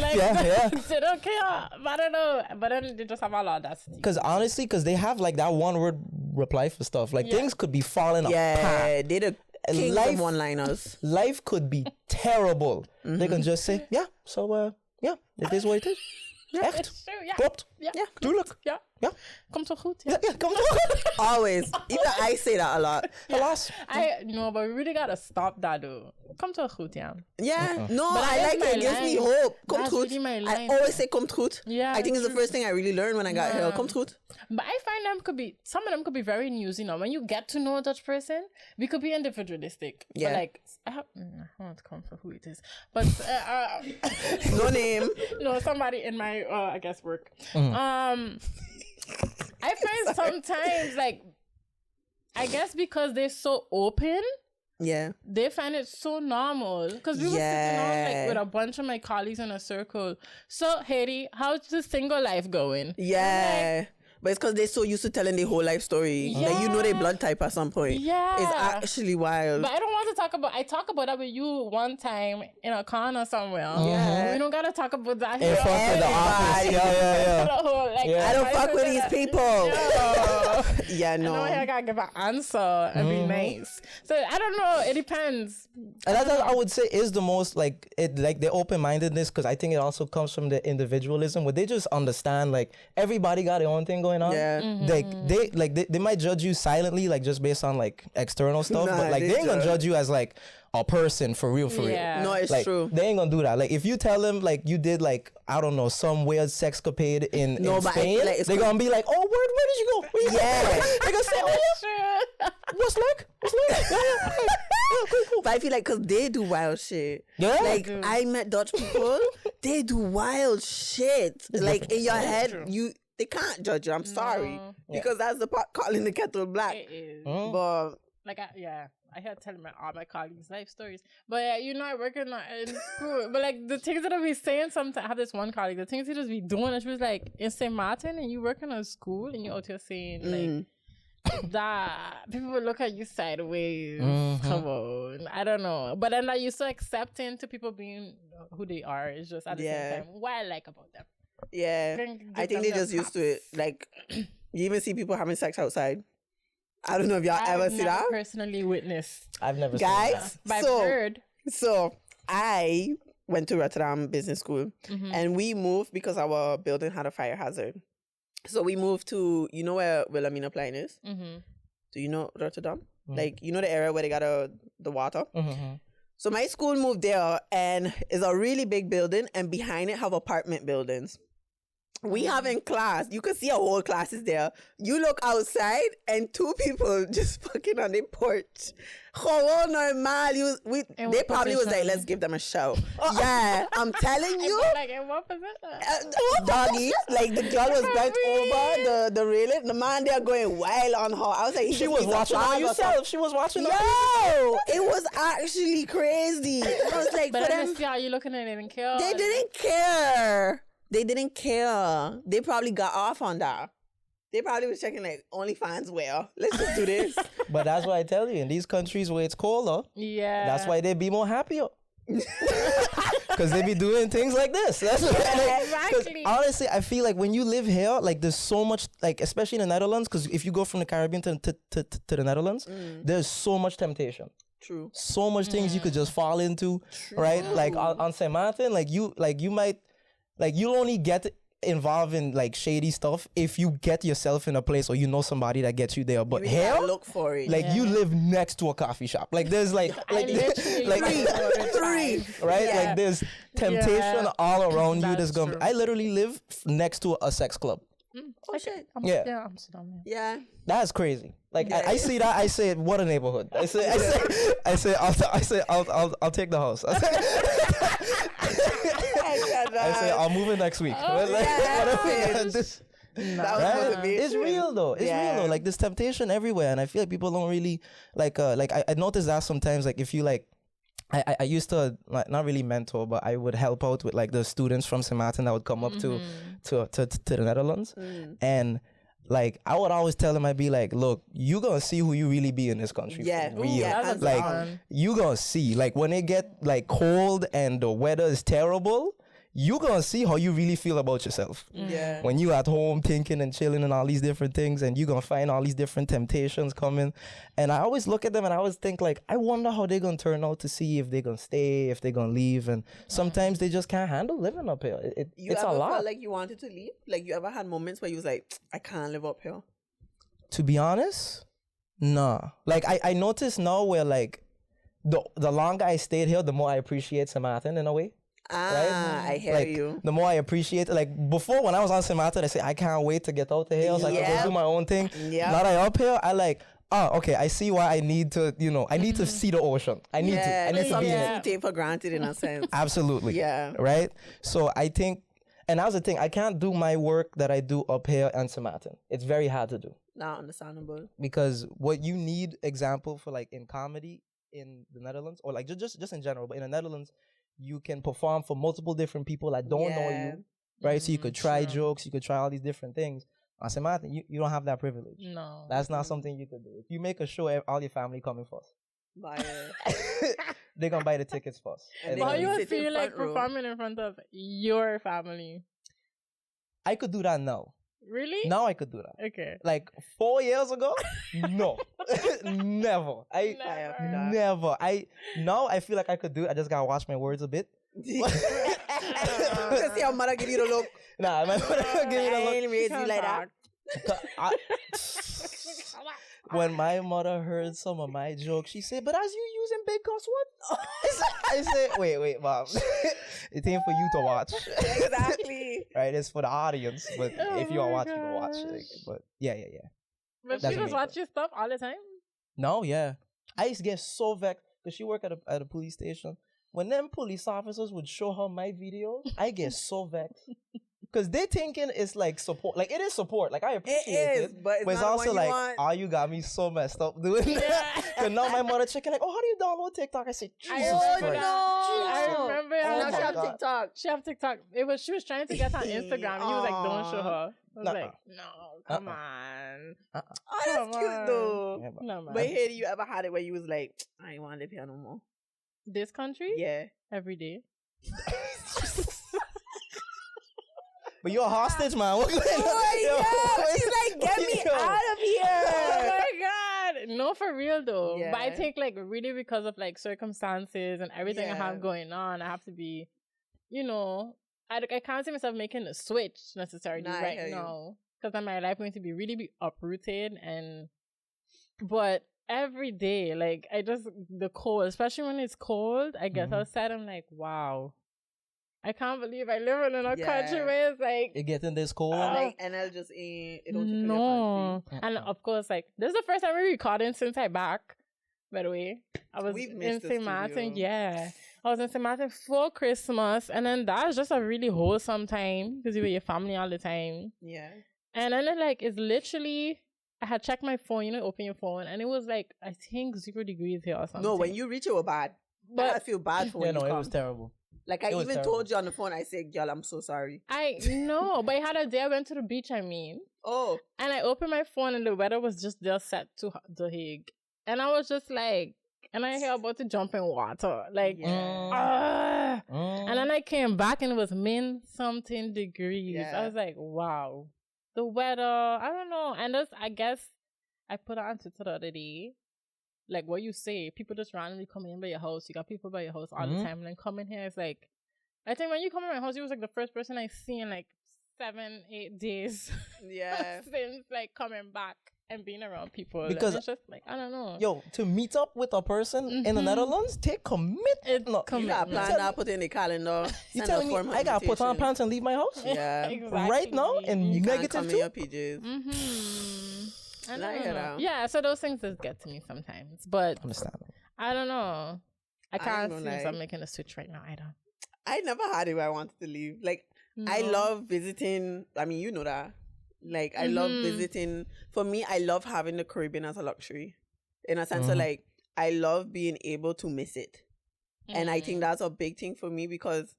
Like, they don't care. But I don't know. But then they just have a lot of audacity. Because they have like that one word reply for stuff. Like things could be falling apart. Yeah, they the kings of one-liners. Life could be terrible. They can just say, yeah, so it is what it is. Echt? It's true, yeah. Klopt. Yeah. Tuurlijk. Yeah. Ja. Komt wel goed. Ja. Ja, kom door. Always. Even I say that a lot. Helaas. But we really gotta stop that though. Komt wel goed, yeah. Yeah, no, But I like it. It gives me hope. Komt That's goed. really my I line. always say komt goed. Yeah, I think it's the true. first thing I really learned when I got here. Komt goed. But I find some of them could be very newsy now. When you get to know a Dutch person, we could be individualistic. Yeah. But like, I won't come for who it is. But No name. no, somebody in my I guess work. I find sometimes like, I guess because they're so open, Yeah. they find it so normal. Because we were sitting on like with a bunch of my colleagues in a circle. So Haiti, how's the single life going? Yeah. But it's because they're so used to telling their whole life story. Yeah. Like, you know their blood type at some point. Yeah. It's actually wild. But I don't want to talk about. I talk about that with you one time in a corner somewhere. Yeah. We don't gotta talk about that In here. front of the office. Yeah. The whole, like, Yeah. I don't fuck with these people. Yeah. Yeah, no. I know I gotta give an answer and be nice. So I don't know. It depends. And that's what I would say is the most like the open-mindedness, because I think it also comes from the individualism where they just understand like everybody got their own thing going on. Yeah. They might judge you silently, like just based on like external stuff, Nah, but like they they ain't gonna judge. judge you as like a person for real. Yeah. No, it's Like, true. they ain't gonna do that. Like, if you tell them, like, you did, like, I don't know, some weird sexcapade in But I Spain, feel like it's they're gonna be like, oh, where did you go? Where you go?" Yeah. They're gonna say, oh, yeah, True. what's like? Yeah, cool. But I feel like because they do wild shit. Yeah. Like, I met Dutch people, they do wild shit. Like, in your head, they can't judge you. I'm sorry. Because that's the part calling the kettle black. It is. But Like, I had telling all my colleagues life stories. But I work in school. But like the things that I be saying sometimes, I have this one colleague, the things he just be doing, and she was like, in St. Maarten, and you work in a school, and you out here saying like that people will look at you sideways. Come on. I don't know. But then like, you're so accepting to people being who they are. It's just at the same time what I like about them. yeah, I think they're just used to it. Like, you even see people having sex outside. I don't know if y'all ever see that. Personally witnessed. I've never Guys, seen that. But I've heard. So I went to Rotterdam Business School and we moved because our building had a fire hazard. So we moved to, you know where Wilhelmina Plein is? Do you know Rotterdam? Like, you know the area where they got the water? So my school moved there, and it's a really big building, and behind it have apartment buildings. We have in class, you can see a whole class is there. You look outside and two people just fucking on the porch. How normal. They probably was like, let's give them a show. Yeah, I'm telling you. Like, in what position? Doggy, like the girl was bent over the railing. The man there going wild on her. I was like, She was watching on yourself. She was watching on Yo, it was actually crazy. I was like, But for then them, this y'all, you looking at it and care. they didn't care. They didn't care. They probably got off on that. They probably was checking like OnlyFans where. Let's just do this. But that's what I tell you. In these countries where it's colder, Yeah. that's why they be more happier. Because they be doing things like this. That's what exactly. Honestly, I feel like when you live here, like there's so much, like especially in the Netherlands, because if you go from the Caribbean to the Netherlands, there's so much temptation. True. So much things you could just fall into, right? Like on St. Maarten, you might, like you'll only get involved in like shady stuff if you get yourself in a place or you know somebody that gets you there. But You here, gotta look for it. like you live next to a coffee shop. Like there's like Three. right? Yeah. Like there's temptation all around you. That's gonna. true. I literally live next to a sex club. Oh shit. Yeah. Yeah, Amsterdam. Yeah. That's crazy. Like I see that. I say, what a neighborhood. I say, I'll take the house. I say, I'll move in next week. Like, whatever. This, That was right? motivation. It's real though. It's real though. Like there's temptation everywhere, and I feel like people don't really like. I notice that sometimes. Like if you like. I used to like, not really mentor, but I would help out with like the students from St. Maarten that would come up to the Netherlands, and like I would always tell them, I'd be like, look, you gonna see who you really be in this country. Yeah. For real. Yeah, That's Like fun. you gonna see, like when it get like cold and the weather is terrible, you gonna see how you really feel about yourself. Yeah. When you at home thinking and chilling and all these different things, and you gonna find all these different temptations coming. And I always look at them and I always think like, I wonder how they're gonna turn out, to see if they're gonna stay, if they're gonna leave. And sometimes they just can't handle living up here. You it's ever a lot. felt like you wanted to leave? Like you ever had moments where you was like, I can't live up here? To be honest, nah. Like I notice now where like the longer I stayed here, the more I appreciate St. Maarten in a way. I hear Like you. the more I appreciate it. Like before when I was on St. Maarten, I say I can't wait to get out the hills. Like I Yeah. can do my own thing. Yeah. Now that I up here, I like, oh, okay, I see why I need to, I need to see the ocean. I need to. I need to be in something it. you take for granted in a sense. Absolutely. Yeah. Right? So I think, and that's the thing, I can't do my work that I do up here in St. Maarten. It's very hard to do. Not understandable. Because what you need, example, for like in comedy in the Netherlands, or like just in general, but in the Netherlands, you can perform for multiple different people that don't know you, right? So you could try jokes, you could try all these different things. I said, Maarten, you don't have that privilege. No. That's not something you could do. If you make a show, all your family coming first. Buy it. They're going to buy the tickets first. And How then you you would sit in feel like front row. performing in front of your family? I could do that now. Really? Now I could do that. Okay. Like 4 years ago, no, never. Never. Now I feel like I could do it. I just gotta watch my words a bit. Because your mother give you the look. Nah, my mother give me the I look. ain't raised you like that. When my mother heard some of my jokes, she said, "But as you using big cuss word?" I said, "Wait, mom. It ain't for you to watch." Exactly. Right? It's for the audience. But if you my want to watch, you can watch. gosh. Like, but yeah. But That's she just amazing. watch your stuff all the time? No, yeah. I used to get so vexed because she worked at a police station. When them police officers would show her my videos, I get so vexed. Because they thinking it's like support. Like, it is support. Like, I appreciate it. But it's not also the one you like, want. you got me so messed up doing that. Because now my mother checking like, how do you download TikTok? I said, Jesus remember Christ. that. I remember. Oh Now my she have God. TikTok. She have TikTok. She was trying to get on Instagram. And you was like, don't show her. I was Nuh-uh. like, no, come on. Oh, Come that's cute on. though. Yeah, but- No, man. But hey, you ever had it where you was like, I ain't want to live here no more? This country? Yeah. Every day. But you're a hostage, man. What She's like, get me out of here. Oh my God. No, for real though. Yeah. But I think like really because of like circumstances and everything I Yeah. have going on, I have to be, I can't see myself making a switch necessarily Nah, I right hear you. now. Because then my life going to be really uprooted but every day, like the cold, especially when it's cold, I get outside, I'm like, wow. I can't believe I live in a country where it's like It getting this cold. Like, NL just ain't, it don't tickle your no. fancy. And of course, like this is the first time we're recording since I back. By the way, I was We've in missed the St. Maarten. studio. Yeah, I was in St. Maarten for Christmas, and then that was just a really wholesome time because you were with your family all the time. Yeah. And then it's literally. I had checked my phone, open your phone, and it was like I think 0 degrees here or something. No, when you reach it was bad. But I feel bad for when you it come. was terrible. Like I It was even terrible. told you on the phone, I said, girl, I'm so sorry. I know, but I had a day I went to the beach. Oh. And I opened my phone and the weather was just there set to the Hague. And I was just like, and I hear about to jump in water. Like, Yeah. And then I came back and it was -something degrees. Yeah. I was like, wow. The weather, I don't know. And I guess I put on Twitter the other day, like what you say, people just randomly come in by your house. You got people by your house all the time and then come in here. It's like, I think when you come in my house, you was like the first person I see in like 7-8 days. Yeah. Since like coming back and being around people. Because- and it's just like, I don't know. Yo, to meet up with a person in the Netherlands, take commitment. It's You got commitment. plan that, put in the calendar. You send telling a me formal I gotta put on invitation. pants and leave my house? Yeah. Exactly. Right now? And You can't negative come in too? your PJs. I I don't hear know. that. Yeah, so those things just get to me sometimes. But Understandable. I don't know. I can't gonna see myself lie. making a switch right now. I don't. I never had it where I wanted to leave. Like, I No. love visiting. I mean, you know that. Like, I love visiting. For me, I love having the Caribbean as a luxury. In a sense of like, I love being able to miss it. And I think that's a big thing for me because,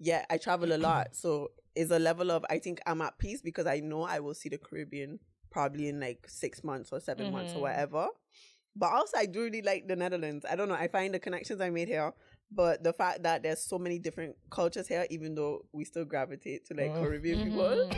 yeah, I travel a lot. So it's a level of, I think I'm at peace because I know I will see the Caribbean probably in like 6 months or 7 months or whatever. But also, I do really like the Netherlands. I don't know. I find the connections I made here. But the fact that there's so many different cultures here, even though we still gravitate to like Caribbean people.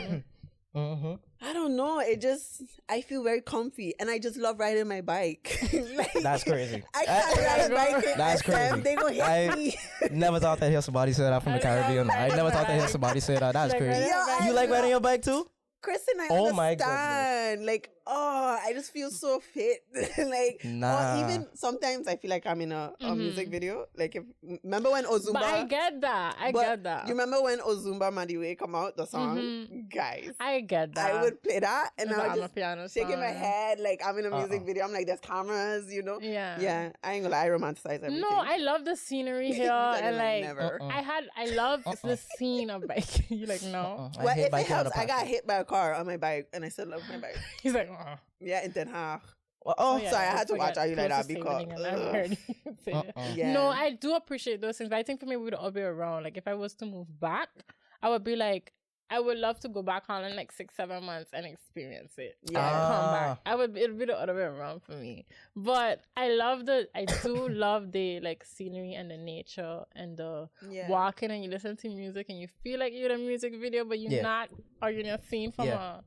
I don't know. I feel very comfy. And I just love riding my bike. Like, That's crazy. I can't ride a bike in That's SM. crazy. They gonna hit me. Never thought that hear somebody say that from the Caribbean. I never thought that hear somebody say that. That's crazy. You like riding your bike too? Kristen, I Oh my understand. Like, I just feel so fit. Like, Nah. or even sometimes I feel like I'm in a music video. Like, remember when Ozumba? But I get that. I get that. You remember when Ozumba Madiwe come out, the song? Guys, I get that. I would play that and If I I'm was a just piano shaking my song. head like I'm in a music video. I'm like, there's cameras, Yeah. Yeah, I ain't gonna lie, I romanticize everything. No, I love the scenery here. Like, And like, never. I love the scene of bike. You like, no? I Well, hate if it biking on helps, the I got platform. hit by a car on my bike and I still love my bike. He's like, oh. Yeah, in Den Haag. Oh, Yeah, sorry, I I had to watch forget. Are You Like That Closest because thing, and I've heard you say that. Yeah. No, I do appreciate those things, but I think for me, we would all be around. Like, if I was to move back, I would be like, I would love to go back Holland like 6-7 months and experience it. Yeah. Come back. It'd be the other way around for me. But I do love the like scenery and the nature and the walking, and you listen to music and you feel like you're in a music video, but you're not, or you're in a scene from a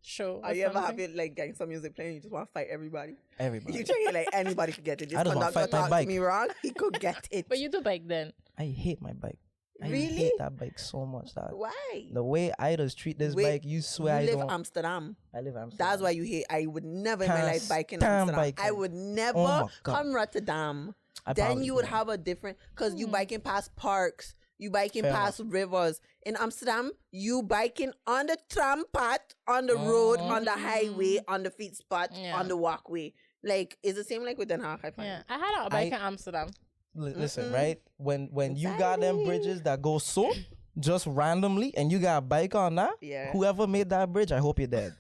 show. Are you ever have it like gangster music playing? You just want to fight everybody. Everybody. You think like anybody could get it. This I just want to conductor fight my talked bike. to me wrong. He could get it. But you do bike then. I hate my bike. I Really? hate that bike so much. That Why? the way I just treat this bike, you swear you I live don't. Amsterdam. I live Amsterdam. That's why you hate. I would never in my Can't life bike in stand Amsterdam. biking. I would never Oh my God. come Rotterdam. I Then probably you would could. have a different, because you biking past parks, you biking Fair past rivers. In Amsterdam, you biking on the tram path, on the road, on the highway, on the feet spot, on the walkway. Like, it's the same like with Den Haag, I find. Yeah, I had a bike in Amsterdam. Listen, right? When you got them bridges that go so just randomly, and you got a bike on that, whoever made that bridge, I hope you're dead.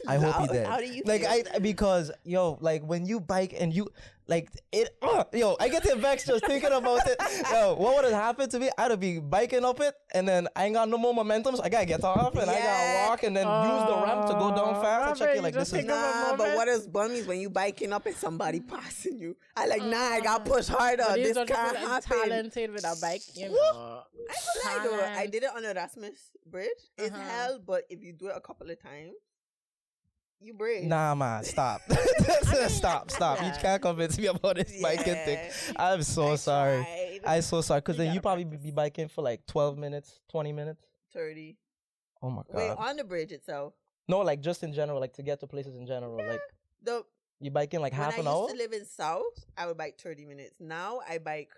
I hope you're dead. How do you like feel? because like when you bike and you like it, I get vexed just thinking about it. Yo, what would have happened to me? I'd have been biking up it, and then I ain't got no more momentum, so I gotta get off and I gotta walk and then use the ramp to go down fast. And check it like this is But what is bummies when you biking up and somebody passing you? I like, I got push harder. This can't happen. Talented with a bike, you know. I did it on Erasmus Bridge. It's hell, but if you do it a couple of times, you brave. Nah, man, stop. Stop. You can't convince me about this biking thing. I'm so sorry. I'm so sorry. Because then you probably be biking for like 12 minutes, 20 minutes. 30. Oh my God. Wait, on the bridge itself? No, like just in general, like to get to places in general. Like you biking like half an hour? When I used to live in South, I would bike 30 minutes. Now I bike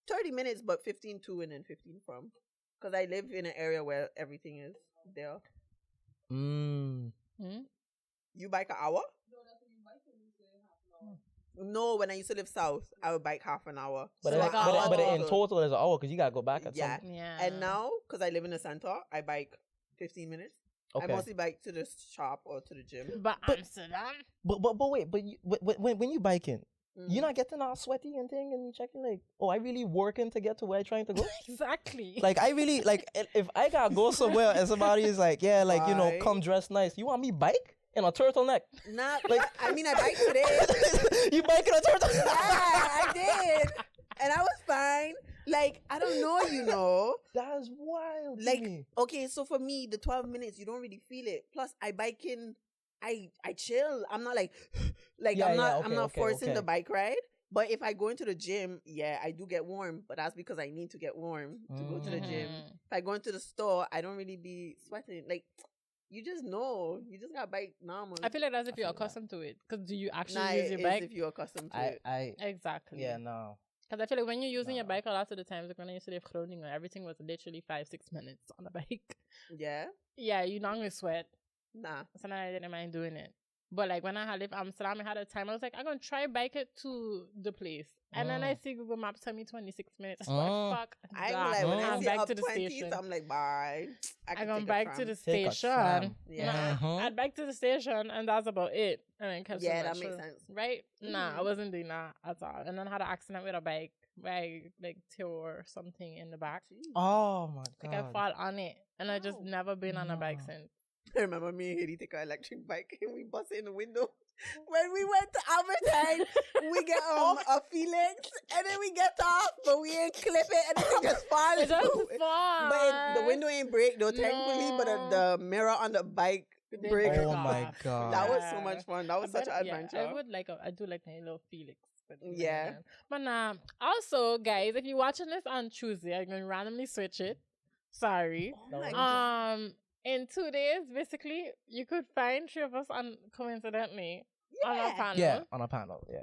30 minutes, but 15 to and then 15 from. Because I live in an area where everything is there. You bike an hour? No, when I used to live south, I would bike half an hour. But, So but in total, there's an hour because you got to go back at some Yeah. And now, because I live in the center, I bike 15 minutes. Okay. I mostly bike to the shop or to the gym. But Amsterdam? But wait, when you biking, you're not getting all sweaty and thing and you checking like, I really working to get to where I'm trying to go? Exactly. Like, I really, like, if I got to go somewhere and somebody is like, yeah, like, you know, come dress nice. You want me bike? In a turtleneck? Nah, like, I mean, I biked today. You bike in a turtleneck? Yeah, I did. And I was fine. Like, I don't know, you know. That's wild. Like, okay, so for me, the 12 minutes, you don't really feel it. Plus, I bike in, I chill. I'm not like, I'm not forcing the bike ride. But if I go into the gym, I do get warm. But that's because I need to get warm to go to the gym. If I go into the store, I don't really be sweating. Like, you just know. You just got bike normal. I feel like that's if you're accustomed to it. Because do you actually use your bike? If you're accustomed to it. Exactly. Yeah, no. Because I feel like when you're using your bike a lot of the times, like when I used to live Groningen, everything was literally 5-6 minutes on the bike. Yeah? Yeah, you're not going to sweat. Nah. So now I didn't mind doing it. But like when I had lived Amsterdam, I had a time, I was like, I'm going to try bike it to the place. And then I see Google Maps tell me 26 minutes. I'm like, fuck. I'm like, when I see up to the 20s, station. I'm like, bye. I gone back to the station. Yeah. I'd back to the station and that's about it. And then catch that makes sense. Right? Nah, I wasn't doing that at all. And then I had an accident with a bike where I like tore something in the back. Oh my God. Like I fall on it. And I just never been on a bike since. I remember me and Haiti take our electric bike and we bust it in the window. When we went to Albertine, we get a Felix and then we get off, but we ain't clip it and it just falls. It just fall. But the window ain't break though, thankfully, but the mirror on the bike break. Oh my God. That was so much fun. That was such an adventure. I do like my little Felix. Yeah. But also, guys, if you're watching this on Tuesday, I'm going to randomly switch it. Sorry. Oh my God. In 2 days, basically, you could find 3 of us coincidentally on a panel. Yeah, on a panel. Yeah.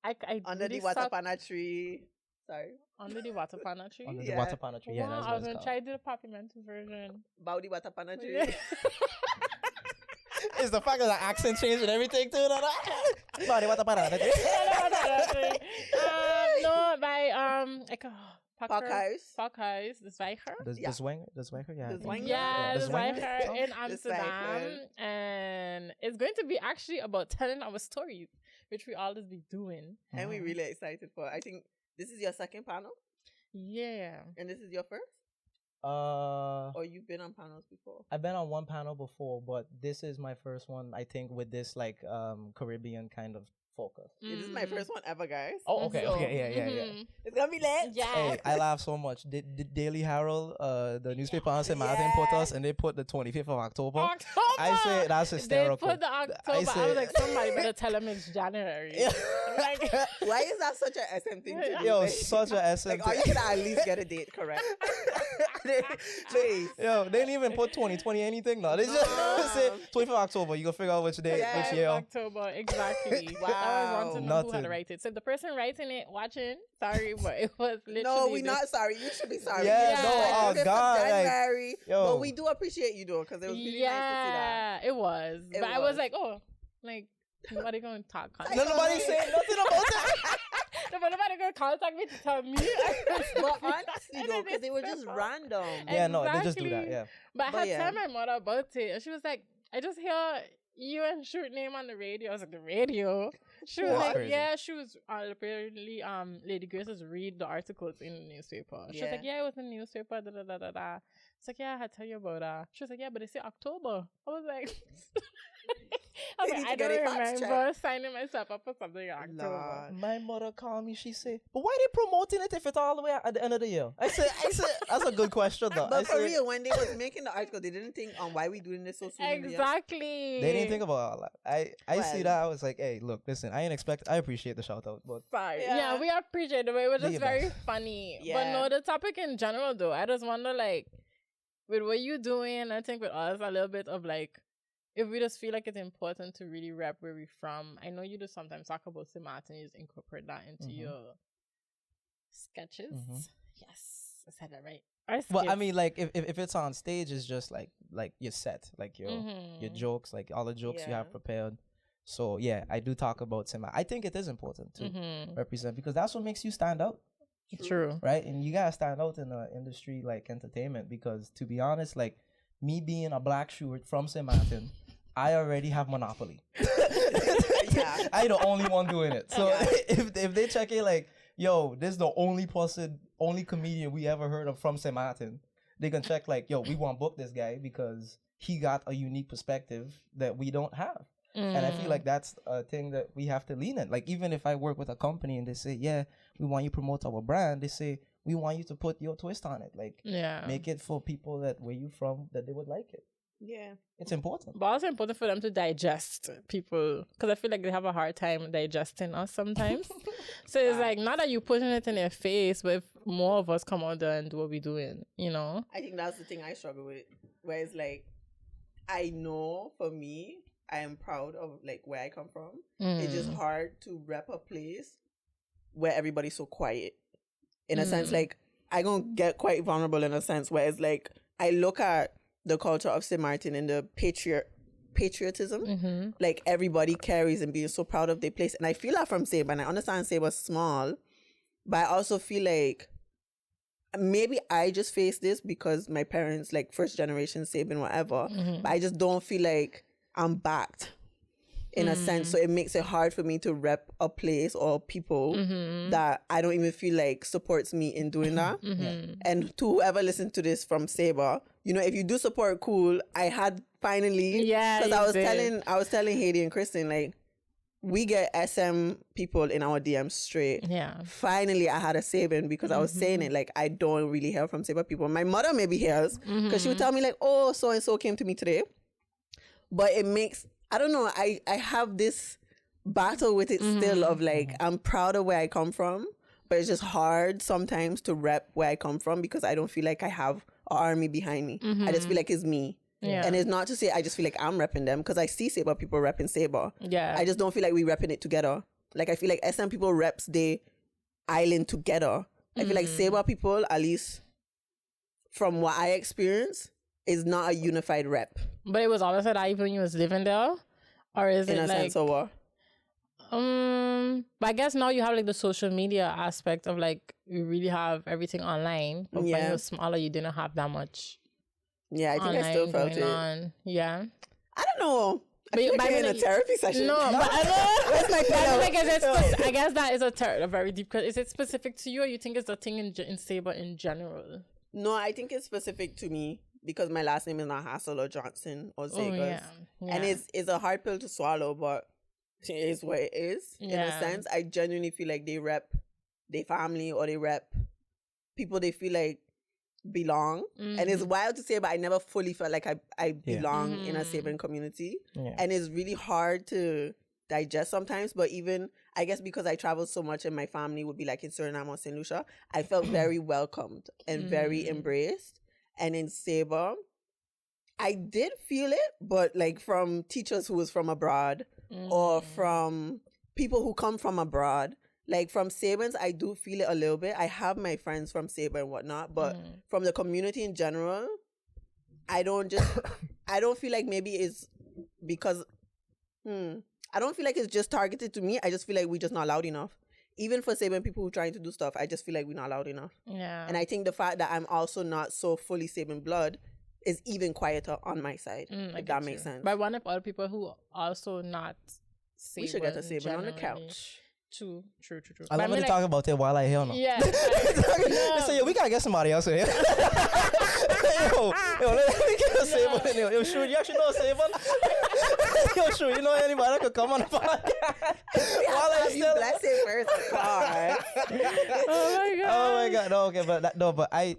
I under the water panna tree. Sorry. Under the water panna tree? Under the water panna tree. Yeah, wow, I was going to try to do the Papi Mental version. About the water panna tree. Yeah. It's the fact that the accent changed and everything too. About the water panna tree. No, by Pakhuis, the Zwijger. The Zwijger, yeah. The Zwijger? Yeah, the Zwijger Zwijger in Amsterdam. And it's going to be actually about telling our stories, which we always be doing. And we're really excited for. I think this is your second panel? Yeah. And this is your first? Or you've been on panels before? I've been on one panel before, but this is my first one, I think, with this like Caribbean kind of focus. This is my first one ever, guys. Oh, okay, yeah. It's gonna be lit. Yeah. Hey, I laugh so much. The Daily Herald, the newspaper on St. Maarten put us, and they put the 25th of October. I say that's hysterical. They put the October. I was like, somebody better tell them it's January. Like, why is that such a SM thing to do? Yo, such a SM like, are you gonna at least get a date correct? Please. Yo, they didn't even put 2020 anything. No, they just say 25th October. You can figure out which day, which year. October, exactly. Wow. I always want to know who had to write it. So the person writing it, watching, sorry, but it was literally. No, we're not sorry. You should be sorry. Yeah, no, oh God, January. Like, yo. But we do appreciate you though, because it was really nice to see that. It was. But I was like, oh, like, nobody gonna talk. Nobody saying nothing about that. Nobody gonna contact me to tell me. But honestly though, because they were just random. Yeah, no, they just do that. Yeah. But I had told my mother about it, and she was like, I just hear you and Sjoerd name on the radio. I was like, the radio? She was like, crazy. Yeah, she was apparently Lady Grace was read the articles in the newspaper. She was like, yeah, it was in the newspaper, da da da da da. It's like, yeah, I had to tell you about that. She was like, yeah, but they say October. I was like, I don't remember signing myself up for something in October. My mother called me, she said, but why they promoting it if it's all the way at the end of the year? I said, that's a good question though. But for real, when they was making the article, they didn't think on why we doing this so soon. Exactly. They didn't think about all that. I see that. I was like, hey, look, listen, I appreciate the shout out, but sorry. Yeah, we appreciate it, but it was just very funny. Yeah. But no, the topic in general though, I just wonder like, with what you doing, I think with us a little bit of like, if we just feel like it's important to really rep where we're from. I know you just sometimes talk about St. Maarten, you just incorporate that into your sketches. Yes, I said that right. Well, I mean, like if it's on stage, it's just like your set, like your jokes, like all the jokes you have prepared. So yeah, I do talk about St. Maarten. I think it is important to represent because that's what makes you stand out. True. Right? And you gotta stand out in the industry like entertainment because to be honest, like me being a black Sjoerd from St. Maarten, I already have monopoly. I the only one doing it. So if they check it like, yo, this is the only comedian we ever heard of from St. Maarten, they can check like, yo, we want to book this guy because he got a unique perspective that we don't have. And I feel like that's a thing that we have to lean in. Like, even if I work with a company and they say, yeah, we want you to promote our brand, they say, we want you to put your twist on it. Like, make it for people that where you from, that they would like it. Yeah. It's important. But also important for them to digest people. Because I feel like they have a hard time digesting us sometimes. So it's like, not that you're putting it in their face, but if more of us come out there and do what we're doing, you know? I think that's the thing I struggle with. Where it's like, I know for me, I am proud of like where I come from. It's just hard to rep a place where everybody's so quiet. In a sense, like I gonna get quite vulnerable in a sense where it's like I look at the culture of St. Maarten and the patriotism. Like everybody carries and being so proud of their place. And I feel that from Sabre, and I understand Sabre's small, but I also feel like maybe I just face this because my parents like first generation Sabre and whatever. But I just don't feel like I'm backed in a sense. So it makes it hard for me to rep a place or people that I don't even feel like supports me in doing that. And to whoever listened to this from Sabre, you know, if you do support, cool. I had finally, because I was telling Haiti and Kristen, like, we get SM people in our DMs straight. Yeah. Finally, I had a Sabre because I was saying it, like, I don't really hear from Sabre people. My mother maybe hears because she would tell me like, oh, so-and-so came to me today. But it makes, I don't know, I have this battle with it still of like, I'm proud of where I come from, but it's just hard sometimes to rep where I come from because I don't feel like I have an army behind me. I just feel like it's me. Yeah. And it's not to say I just feel like I'm repping them because I see Sabre people repping Sabre. Yeah. I just don't feel like we repping it together. Like I feel like SM people reps the island together. I feel like Sabre people, at least from what I experience, is not a unified rep. But it was always that even when you was living there? Or is in it a like... sense of what? But I guess now you have like the social media aspect of like, you really have everything online. But when you were smaller, you didn't have that much. Yeah, I think I still felt it. Yeah. I don't know. I feel like in a therapy session. No, but I know. Where's my pillow? I guess that is a very deep question. Is it specific to you or you think it's a thing in Sabre in general? No, I think it's specific to me because my last name is not Hassel or Johnson or Zegas. And it's a hard pill to swallow, but it is what it is. In a sense, I genuinely feel like they rep their family or they rep people they feel like belong. And it's wild to say, but I never fully felt like I belong in a Sabin community. And it's really hard to digest sometimes, but even I guess because I traveled so much and my family would be like in Suriname or St. Lucia, I felt very welcomed and very embraced. And in Saba, I did feel it, but like from teachers who was from abroad or from people who come from abroad. Like from Sabans, I do feel it a little bit. I have my friends from Saba and whatnot, but from the community in general, I don't feel like maybe it's because, I don't feel like it's just targeted to me. I just feel like we're just not loud enough. Even for Saban people who are trying to do stuff, I just feel like we're not loud enough. Yeah. And I think the fact that I'm also not so fully Saban blood is even quieter on my side. If that makes sense. But one of other people who also not Saban. We should get a Saban on the couch. True. I love to talk about it while I hear now. Yeah. So yo, we gotta get somebody else in here. yo, let me get a Saban in here. Yo, Sjoerd, you actually know a Saban? Yo, Sjoerd, you know anybody that could come on the podcast? While I still bless it first. Oh my god. No, okay, but I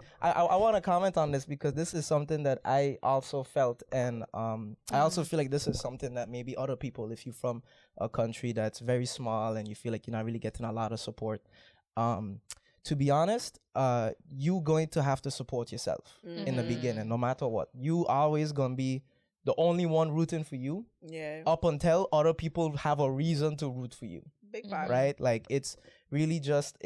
want to comment on this because this is something that I also felt, and I also feel like this is something that maybe other people, if you're from a country that's very small and you feel like you're not really getting a lot of support, to be honest, you going to have to support yourself in the beginning, no matter what. You always gonna be the only one rooting for you. Yeah. Up until other people have a reason to root for you. Big part. Right? Like it's really just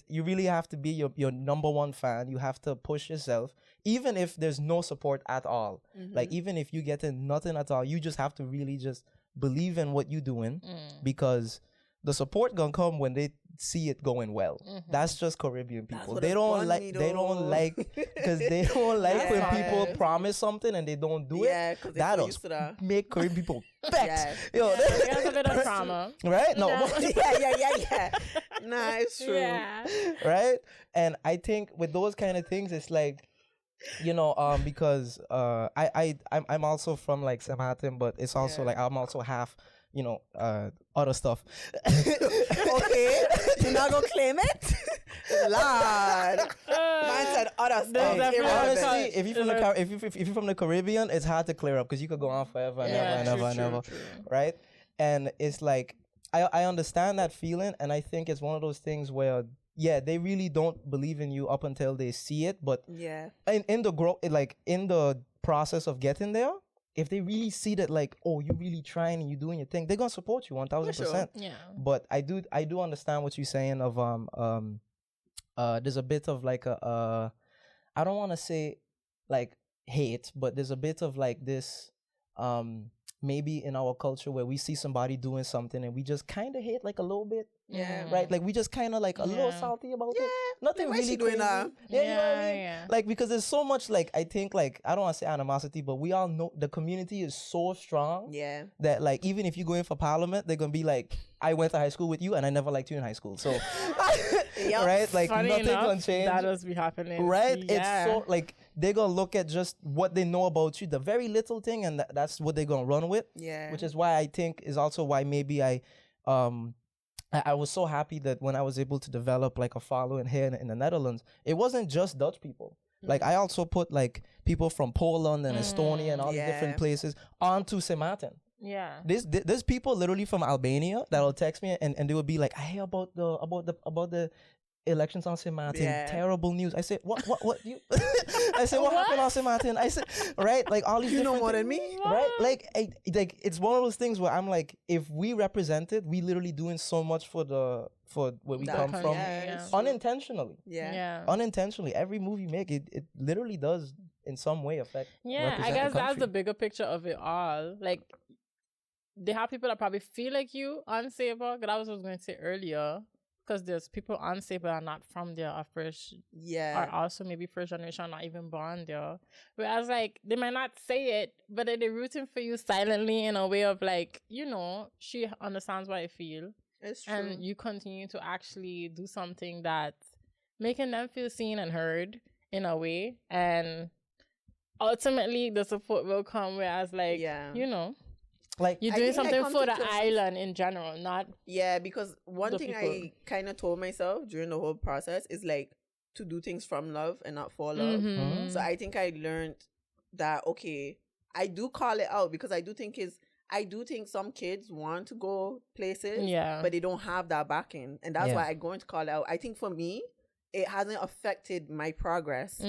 you really have to be your number one fan. You have to push yourself, even if there's no support at all. Like even if you get nothing at all, you just have to really just believe in what you're doing, because the support gonna come when they see it going well. That's just Caribbean people. They don't like because they don't like when people promise something and they don't do it. That'll make Caribbean people vex. Yo, there's a bit of trauma, right? No, yeah. Nah, it's true. Yeah. Right? And I think with those kind of things, it's like, you know, because I'm also from like St. Maarten, but it's also like I'm also half, you know, other stuff. Okay, you're not gonna claim it, Lord. Mine said other stuff. Honestly, if you're from the Caribbean, it's hard to clear up because you could go on forever and never, right? And it's like I understand that feeling, and I think it's one of those things where they really don't believe in you up until they see it, but in the growth, like in the process of getting there, if they really see that, like, oh, you're really trying and you're doing your thing, they're gonna support you 1,000%. Yeah. But I do understand what you're saying of there's a bit of like I don't want to say like hate, but there's a bit of like this maybe in our culture where we see somebody doing something and we just kind of hate like a little bit. Yeah. Right? Like we just kind of like a little salty about it. Nothing really doing that. Yeah, you know what I mean? Yeah. Like because there's so much like I think like I don't want to say animosity, but we all know the community is so strong. Yeah. That like even if you go in for parliament, they're gonna be like, I went to high school with you and I never liked you in high school. So right? Like funny nothing enough, can change. That does be happening. Right? Yeah. It's so like they're gonna look at just what they know about you, the very little thing, and that's what they're gonna run with. Yeah. Which is why I think is also why maybe I was so happy that when I was able to develop like a following here in the Netherlands, it wasn't just Dutch people. Like I also put like people from Poland and Estonia and all these different places onto St. Maarten. Yeah. There's people literally from Albania that'll text me and they will be like, I hear about the elections on St. Maarten. Terrible news. I said, what you I said, what happened on St. Maarten? I said, right, like all these know more than me, right? Like it's one of those things where I'm like, if we represented, we literally doing so much for where we come from, unintentionally. Unintentionally. Every move you make, it literally does in some way affect. Yeah, I guess that's the bigger picture of it all. Like they have people that probably feel like you on Sabre. That was what I was going to say earlier. Because there's people on Sabre that are not from there or are also maybe first generation, not even born there. Whereas like they might not say it, but they're rooting for you silently in a way of like, you know, she understands what I feel. It's true. And you continue to actually do something that's making them feel seen and heard. in a way, and ultimately the support will come. Whereas, like, you know, like you're doing something for the island in general, not because one thing I kind of told myself during the whole process is like to do things from love and not for love. So I think I learned that, okay, I do call it out because I do think some kids want to go places, but they don't have that backing, and that's why I'm going to call it out. I think for me, it hasn't affected my progress.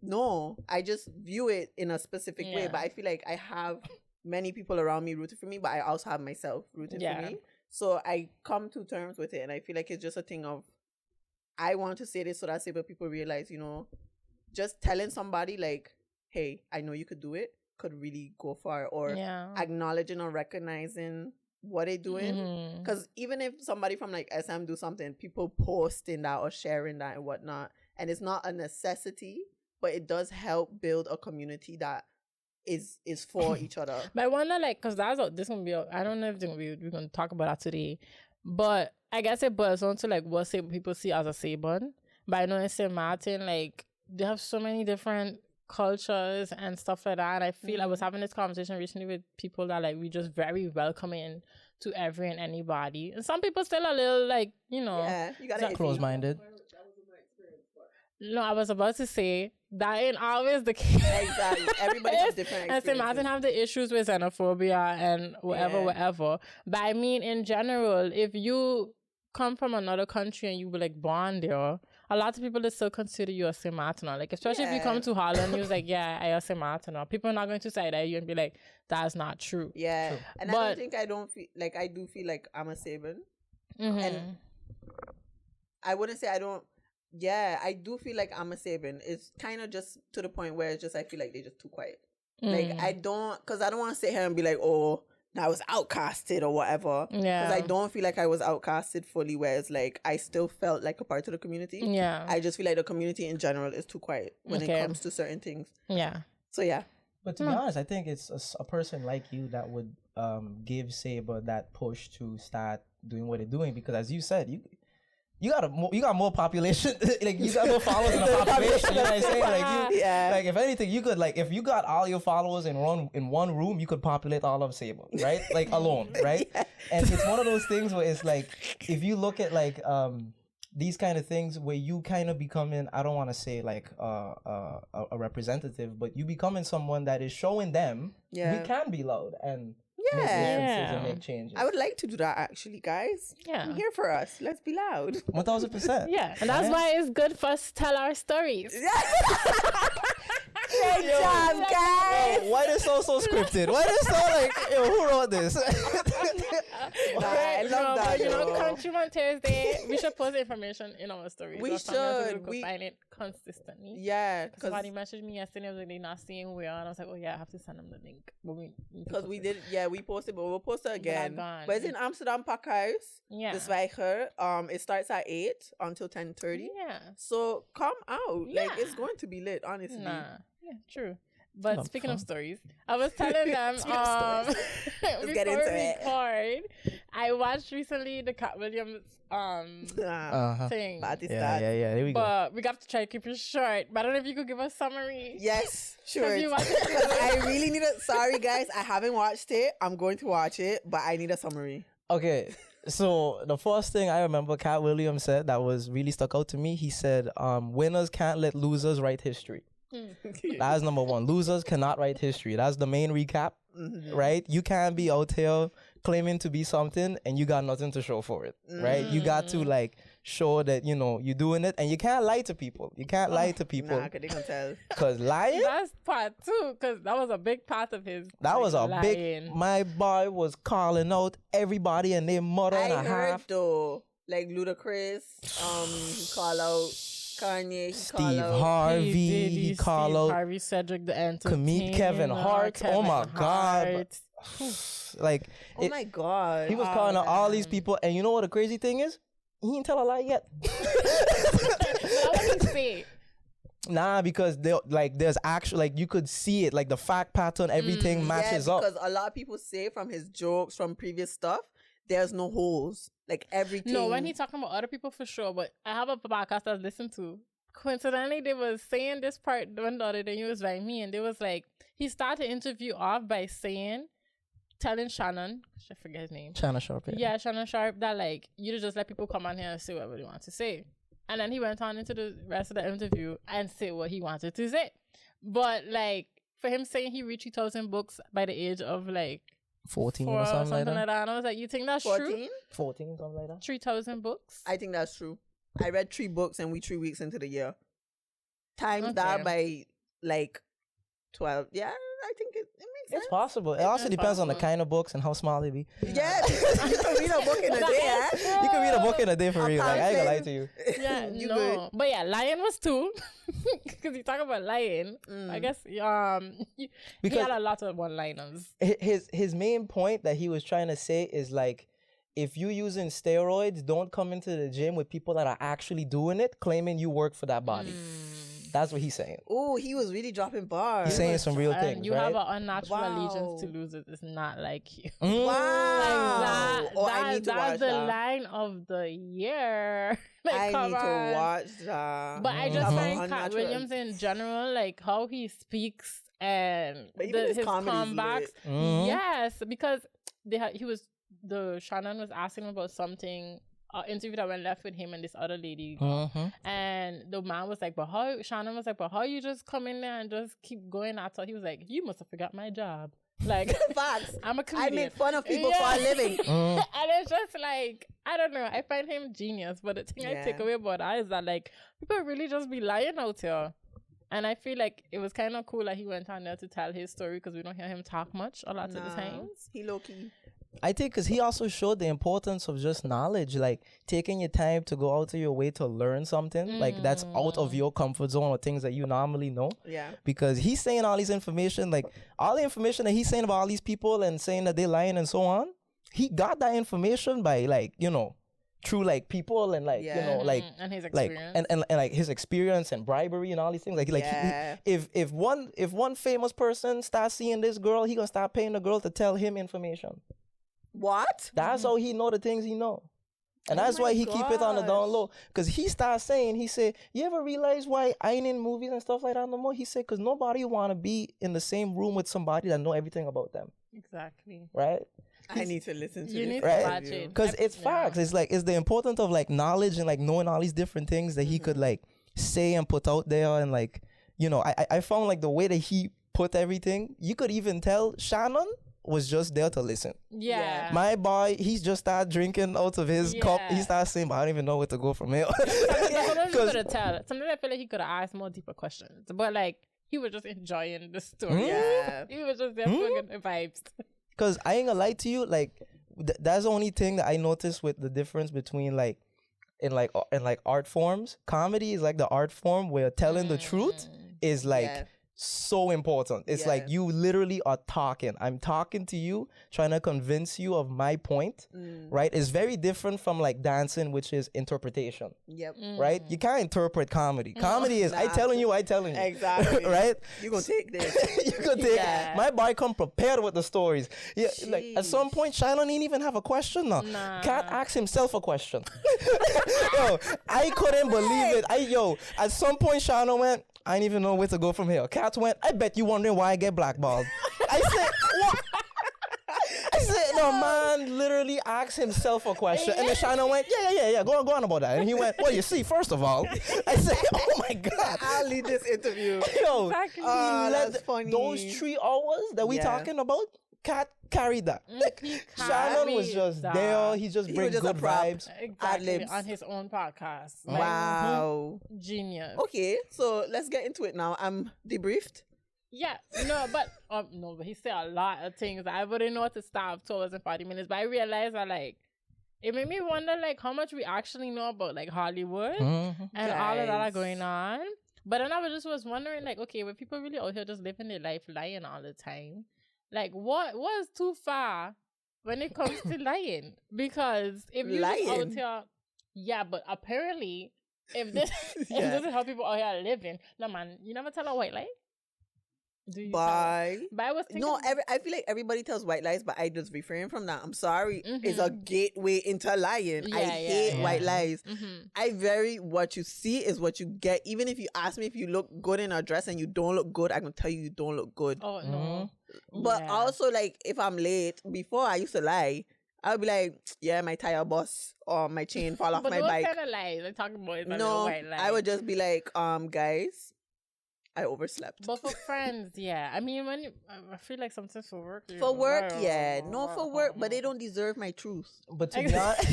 No, I just view it in a specific way, but I feel like I have many people around me rooting for me, but I also have myself rooting for me. So I come to terms with it, and I feel like it's just a thing of, I want to say this so that people realize, you know, just telling somebody like, hey, I know you could do it, could really go far, or acknowledging or recognizing what they're doing. Because even if somebody from like SM do something, people posting that or sharing that and whatnot, and it's not a necessity, but it does help build a community that is for each other. But I wonder, like, because this gonna be, I don't know if we're gonna talk about that today, but I guess it boils down to like what people see as a Sabon. But I know in St. Maarten, like, they have so many different cultures and stuff like that. And I feel I was having this conversation recently with people that, like, we just very welcoming to every and anybody. And some people still a little, like, you know, you gotta close-minded. No, I was about to say that ain't always the case. Exactly. Everybody has different experiences. And St. Maarten have the issues with xenophobia and whatever. But I mean, in general, if you come from another country and you were like born there, a lot of people will still consider you a St. Maartener. Like, especially if you come to Holland, you was like, yeah, I am St. Maartener. People are not going to say that you and be like, that's not true. Yeah. True. And I do feel like I'm a Sabon. And I wouldn't say I don't. Yeah, I do feel like I'm a Sabon. It's kind of just to the point where it's just, I feel like they're just too quiet. Like, because I don't want to sit here and be like, oh, I was outcasted or whatever. Because I don't feel like I was outcasted fully, whereas like I still felt like a part of the community. Yeah. I just feel like the community in general is too quiet when it comes to certain things. Yeah. So yeah. But to be honest, I think it's a person like you that would give Saber that push to start doing what they're doing, because as you said, you got more population, like you got more followers in the population. You know what I'm saying? Like like if anything, you could, like, if you got all your followers in one room, you could populate all of Saber, right? Like alone, right? And it's one of those things where it's like, if you look at like these kind of things where you kind of becoming, I don't want to say like a representative, but you becoming someone that is showing them we can be loud and make differences and make changes. I would like to do that, actually, guys. Yeah. I'm here for us. Let's be loud. 1000%. Yeah. And that's why it's good for us to tell our stories. Great job, guys. Why is so scripted? Why is so like, who wrote this? I love that. But you know, Countryman Thursday, we should post information in our stories. We should. We find it consistently. Yeah. Because somebody messaged me yesterday, was like, they're not seeing who we are. And I was like, oh yeah, I have to send them the link. Because we did, we posted, but we'll post it again. But it's in Amsterdam Pakhuis. Yeah. The Zwijger. It starts at 8 until 10:30. Yeah. So come out. Yeah. Like, it's going to be lit, honestly. Yeah, true. But speaking of stories, I was telling them Let's get into it. I watched recently the Katt Williams thing. Yeah, there we go. But we got to try to keep it short. But I don't know if you could give a summary. Yes, sure. I really need a... Sorry, guys. I haven't watched it. I'm going to watch it, but I need a summary. Okay. So the first thing I remember Katt Williams said that was really stuck out to me, he said, winners can't let losers write history. That's number one. Losers cannot write history. That's the main recap, right? You can't be out here claiming to be something and you got nothing to show for it, right? You got to like show that, you know, you're doing it, and you can't lie to people. You can't lie to people. Nah, they can tell. Because lying? That's part two, because that was a big part of his. That was a lying. big, my boy was calling out everybody and their mother and a half. I heard though, like Ludacris, he call out Kanye, Steve Harvey, he called out Harvey, Cedric the Entertainer, Kevin Hart. Oh my God. Like, oh my God. He was calling out all these people, and you know what the crazy thing is? He didn't tell a lie yet. What did he say? Nah, because there's actually, like, you could see it, like the fact pattern, everything matches up. Because a lot of people say from his jokes, from previous stuff, there's no holes. Like everything. No, when he's talking about other people, for sure. But I have a podcast I listen to coincidentally, they was saying this part one other day. He was like me, and they was like, he started the interview off by telling Shannon, I forget his name. Shannon Sharp. Yeah, Shannon Sharp, that like, you just let people come on here and say whatever they want to say. And then he went on into the rest of the interview and say what he wanted to say. But like, for him saying he reached 3,000 books by the age of like 14 or something like that. And I was like, you think that's 14? true? 14, something like that. 3,000 books? I think that's true. I read 3 books and we 3 weeks into the year. Times that by like 12. Yeah, I think it makes sense. It's possible. It also depends on the kind of books and how small they be. Yeah, you can read a book in a day. You can read a book in a day for real. Like, I ain't gonna lie to you. Yeah, You no. good. But yeah, Lion was 2. Because you talk about Lion. I guess he had a lot of one-liners. His main point that he was trying to say is like, if you using steroids, don't come into the gym with people that are actually doing it, claiming you work for that body. That's what he's saying. Oh, he was really dropping bars. He's saying some real And things, you right? have an unnatural allegiance to losers. It's not like you. Wow. I need to watch that's the that. line of the year. Like, I come need to on. watch that. But I just find Katt Unnatural. Williams in general, like how he speaks and But even his comedy is comebacks. lit. Yes, because Shannon was asking him about something. Interview that went left with him and this other lady, and the man was like, Shannon was like, but how you just come in there and just keep going at her? He was like, you must have forgot my job. Like, Facts. I'm a I comedian. make fun of people for a living. And it's just like, I don't know, I find him genius, but the thing I take away about that is that like, people really just be lying out here. And I feel like it was kind of cool that he went on there to tell his story, because we don't hear him talk much a lot of the times. He low-key. I think because he also showed the importance of just knowledge, like taking your time to go out of your way to learn something, like that's out of your comfort zone or things that you normally know. Yeah. Because he's saying all these information, like all the information that he's saying about all these people and saying that they're lying and so on, he got that information by like, through like people and like, like and his like experience. and like his experience and bribery and all these things. Like if one famous person starts seeing this girl, he gonna start paying the girl to tell him information. What? That's how he know the things he know. And that's why he keep it on the down low. Because he starts saying, he said, you ever realize why I ain't in movies and stuff like that no more? He said, because nobody want to be in the same room with somebody that know everything about them. Exactly. Right? I need to listen to You this. need to watch it. Because it's facts. It's like, it's the importance of like knowledge and like knowing all these different things that he could like say and put out there. And like, I found like the way that he put everything, you could even tell Shannon was just there to listen. Yeah. My boy, he's just started drinking out of his cup. He started saying, but I don't even know where to go from here. Sometimes you could tell. Sometimes I feel like he could have asked more deeper questions. But like, he was just enjoying the story. Yeah. He was just there for good vibes. Because I ain't gonna lie to you, like, that's the only thing that I noticed with the difference between like, in art forms. Comedy is like the art form where telling the truth is like so important. It's like you literally are talking. I'm talking to you, trying to convince you of my point, right? It's very different from like dancing, which is interpretation. Yep. Right? You can't interpret comedy. Comedy is I telling you. Exactly. Right? You gonna take this. You could take my boy come prepared with the stories. Yeah, like at some point, Shannon didn't even have a question now. Katt asked himself a question. Yo, I couldn't believe it. At some point, Shannon went, I didn't even know where to go from here. Katt went, I bet you wondering why I get blackballed. I said, what? I said, no, man literally asked himself a question. And then Shannon went, yeah, go on about that. And he went, well, you see, first of all, I said, oh my God. I'll lead this interview. Yo, Exactly. That's funny. those 3 hours that we talking about, Katt carried that. Shannon was just there. He just bring just a good prop. vibes. Exactly. On his own podcast. Like, Wow. Genius. Okay, so let's get into it now. I'm debriefed. Yeah, but he said a lot of things. I wouldn't know what to stop 2 hours and 40 minutes, but I realized that like it made me wonder like how much we actually know about like Hollywood and all of that are going on. But then I was wondering like, okay, when people really out here just living their life lying all the time, like what was too far when it comes to lying? Because if you just out here, yeah, but apparently if this is how people out here are living, no man, you never tell a white lie. Bye. But I was thinking, No, I feel like everybody tells white lies, but I just refrain from that. I'm sorry. It's a gateway into lying. I hate white lies. What you see is what you get. Even if you ask me if you look good in a dress and you don't look good, I can tell you don't look good. Oh, no. But also, like, if I'm late, before I used to lie, I would be like, yeah, my tire bust or my chain fall off my bike. But what kind of lies? I'm talking about white lies. I would just be like, guys, I overslept. But for friends, yeah. I mean, I feel like sometimes for work. For work, yeah. No, for work, but they don't deserve my truth. But to be honest,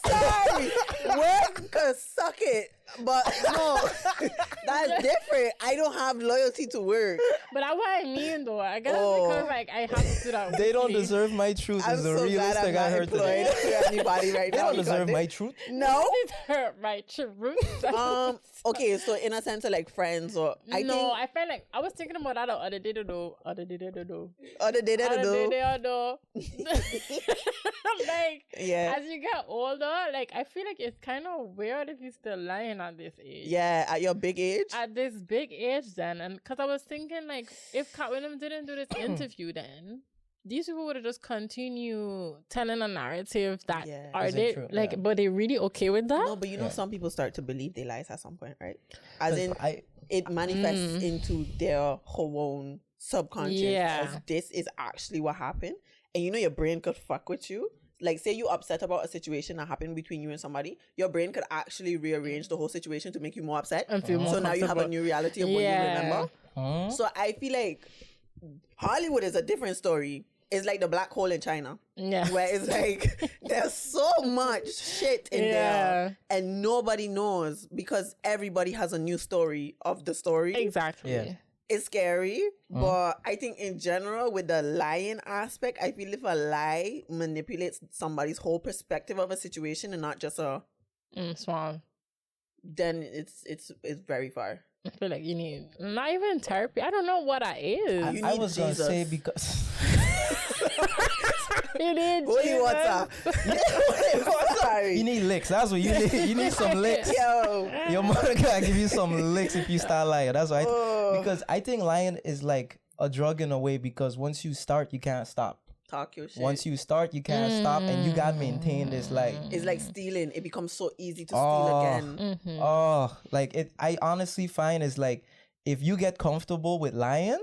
sorry, work could suck it. But no, that's different. I don't have loyalty to work. But that's what I mean, though. I guess because like I have to do that. they don't deserve my truth. I'm Is the so realest glad I'm thing I not heard today. employed to anybody right They now. don't deserve my truth. No. My truth. Okay, so in a sense of like friends or I felt like I was thinking about that the other day though. Like, yeah. as you get older, like I feel like it's kind of weird if you're still lying at this age. Yeah, at your big age. At this big age, then, and because I was thinking, like, if Katt Williams didn't do this interview, then these people would have just continue telling a narrative that are they true? Like, but they really okay with that? No, but you know, some people start to believe they lies at some point, right? As in, it manifests into their whole own subconscious. As this is actually what happened, and you know, your brain could fuck with you. Like, say you're upset about a situation that happened between you and somebody, your brain could actually rearrange the whole situation to make you more upset. And feel more so now you have a new reality of what you remember. So I feel like Hollywood is a different story. It's like the black hole in China. Yeah. Where it's like, there's so much shit in there. And nobody knows because everybody has a new story of the story. Exactly. Yeah. It's scary, but I think in general with the lying aspect, I feel if a lie manipulates somebody's whole perspective of a situation and not just a small, then it's very far. I feel like you need not even therapy. I don't know what that is. I was gonna say because you need holy water. Sorry. You need licks. That's what you need. You need some licks. Your mother gotta give you some licks if you start lying. That's right. Because I think lying is like a drug in a way because once you start, you can't stop. Talk your shit. Once you start, you can't stop, and you gotta maintain this. Like it's like stealing. It becomes so easy to steal again. Like it. I honestly find is like if you get comfortable with lying.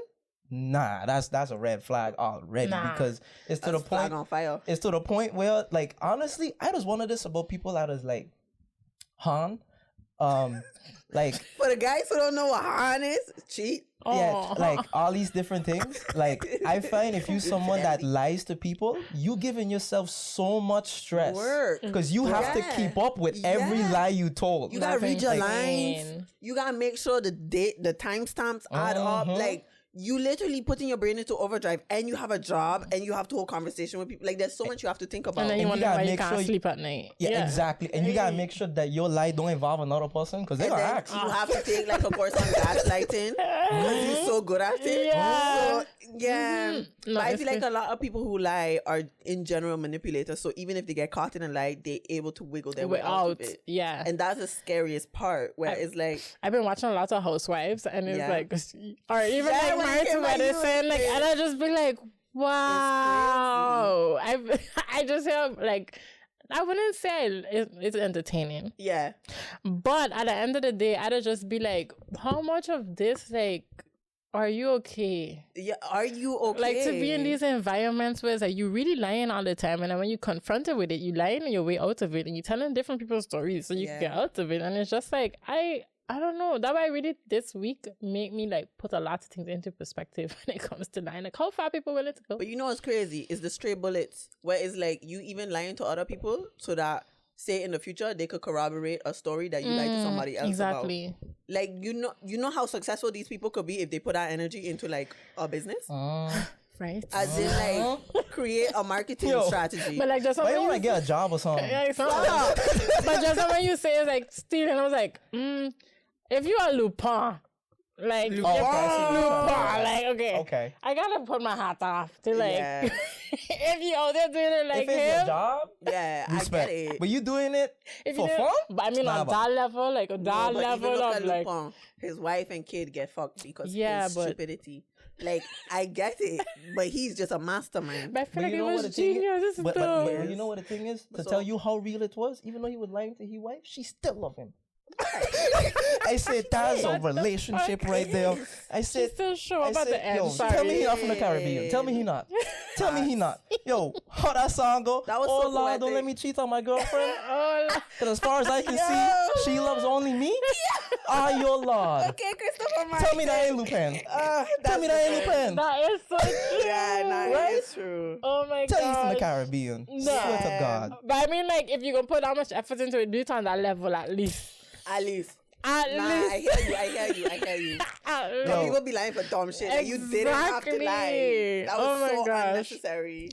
Nah, that's a red flag already because it's to the point. On fire. It's to the point where, like, honestly, I just wanted this about people that is like, like for the guys who don't know what Han is, cheat. Yeah, like all these different things. Like I find if you someone that lies to people, you giving yourself so much stress because you have to keep up with every lie you told. You gotta read your lines. You gotta make sure the date, the timestamps add up. Like. You literally putting your brain into overdrive and you have a job and you have to hold conversation with people. Like, there's so much you have to think about. And then you wonder why you can't sleep at night. Yeah, exactly. And you gotta make sure that your lie don't involve another person because they're gonna ask. You have to take like a course on gaslighting because you're so good at it. So, but I feel like a lot of people who lie are in general manipulators. So even if they get caught in a lie, they're able to wiggle their way out of it. Yeah. And that's the scariest part where it's like... I've been watching a lot of Housewives and it's like... Or even like Maarten medicine, like, and I just be like, wow. I just have like... I wouldn't say it's entertaining. Yeah. But at the end of the day, I'd just be like, how much of this, like... Are you okay? Yeah, are you okay? Like to be in these environments where it's like you really lying all the time, and then when you confronted with it, you lying your way out of it, and you're telling different people's stories so you can get out of it. And it's just like I don't know. That why really this week made me like put a lot of things into perspective when it comes to lying. Like how far people willing to go. But you know what's crazy is the stray bullets, where it's like you even lying to other people so that. Say in the future they could corroborate a story that you lied to somebody else about. Like you know how successful these people could be if they put that energy into like a business, right? As in like create a marketing strategy. But like just why you want to get a job or something? But just when you say it's like stealing, I was like, if you are Lupin, Like, okay, I see what you're trying to say. like, okay. I gotta put my hat off to like, if you out there doing it like if it's him, your job, respect. I get it. But you doing it for fun? But I mean, on that level, like on that level of like, his wife and kid get fucked because of his but stupidity. Like, I get it, but he's just a mastermind. But I feel like it was genius. This is but you know what the thing is? To tell you how real it was, even though he was lying to his wife, she still loved him. I said that's a relationship right there. I said still show up at the end. Yo, sorry. tell me he not from the Caribbean. Tell me he not. Tell me he not. Yo, how that song go? That was oh so Lord, don't let me cheat on my girlfriend. Because as far as I can see, she loves only me. Ah, your Lord. Okay, Christopher, tell me that ain't Lupin. Tell me that ain't Lupin. That is so true. Yeah, that is true. Oh my God. Tell you from the Caribbean. Swear to God. But I mean, like, if you're gonna put that much effort into it, do it on that level at least. At least. I hear you. People be lying for dumb shit. Like, you didn't have to lie. That was so unnecessary.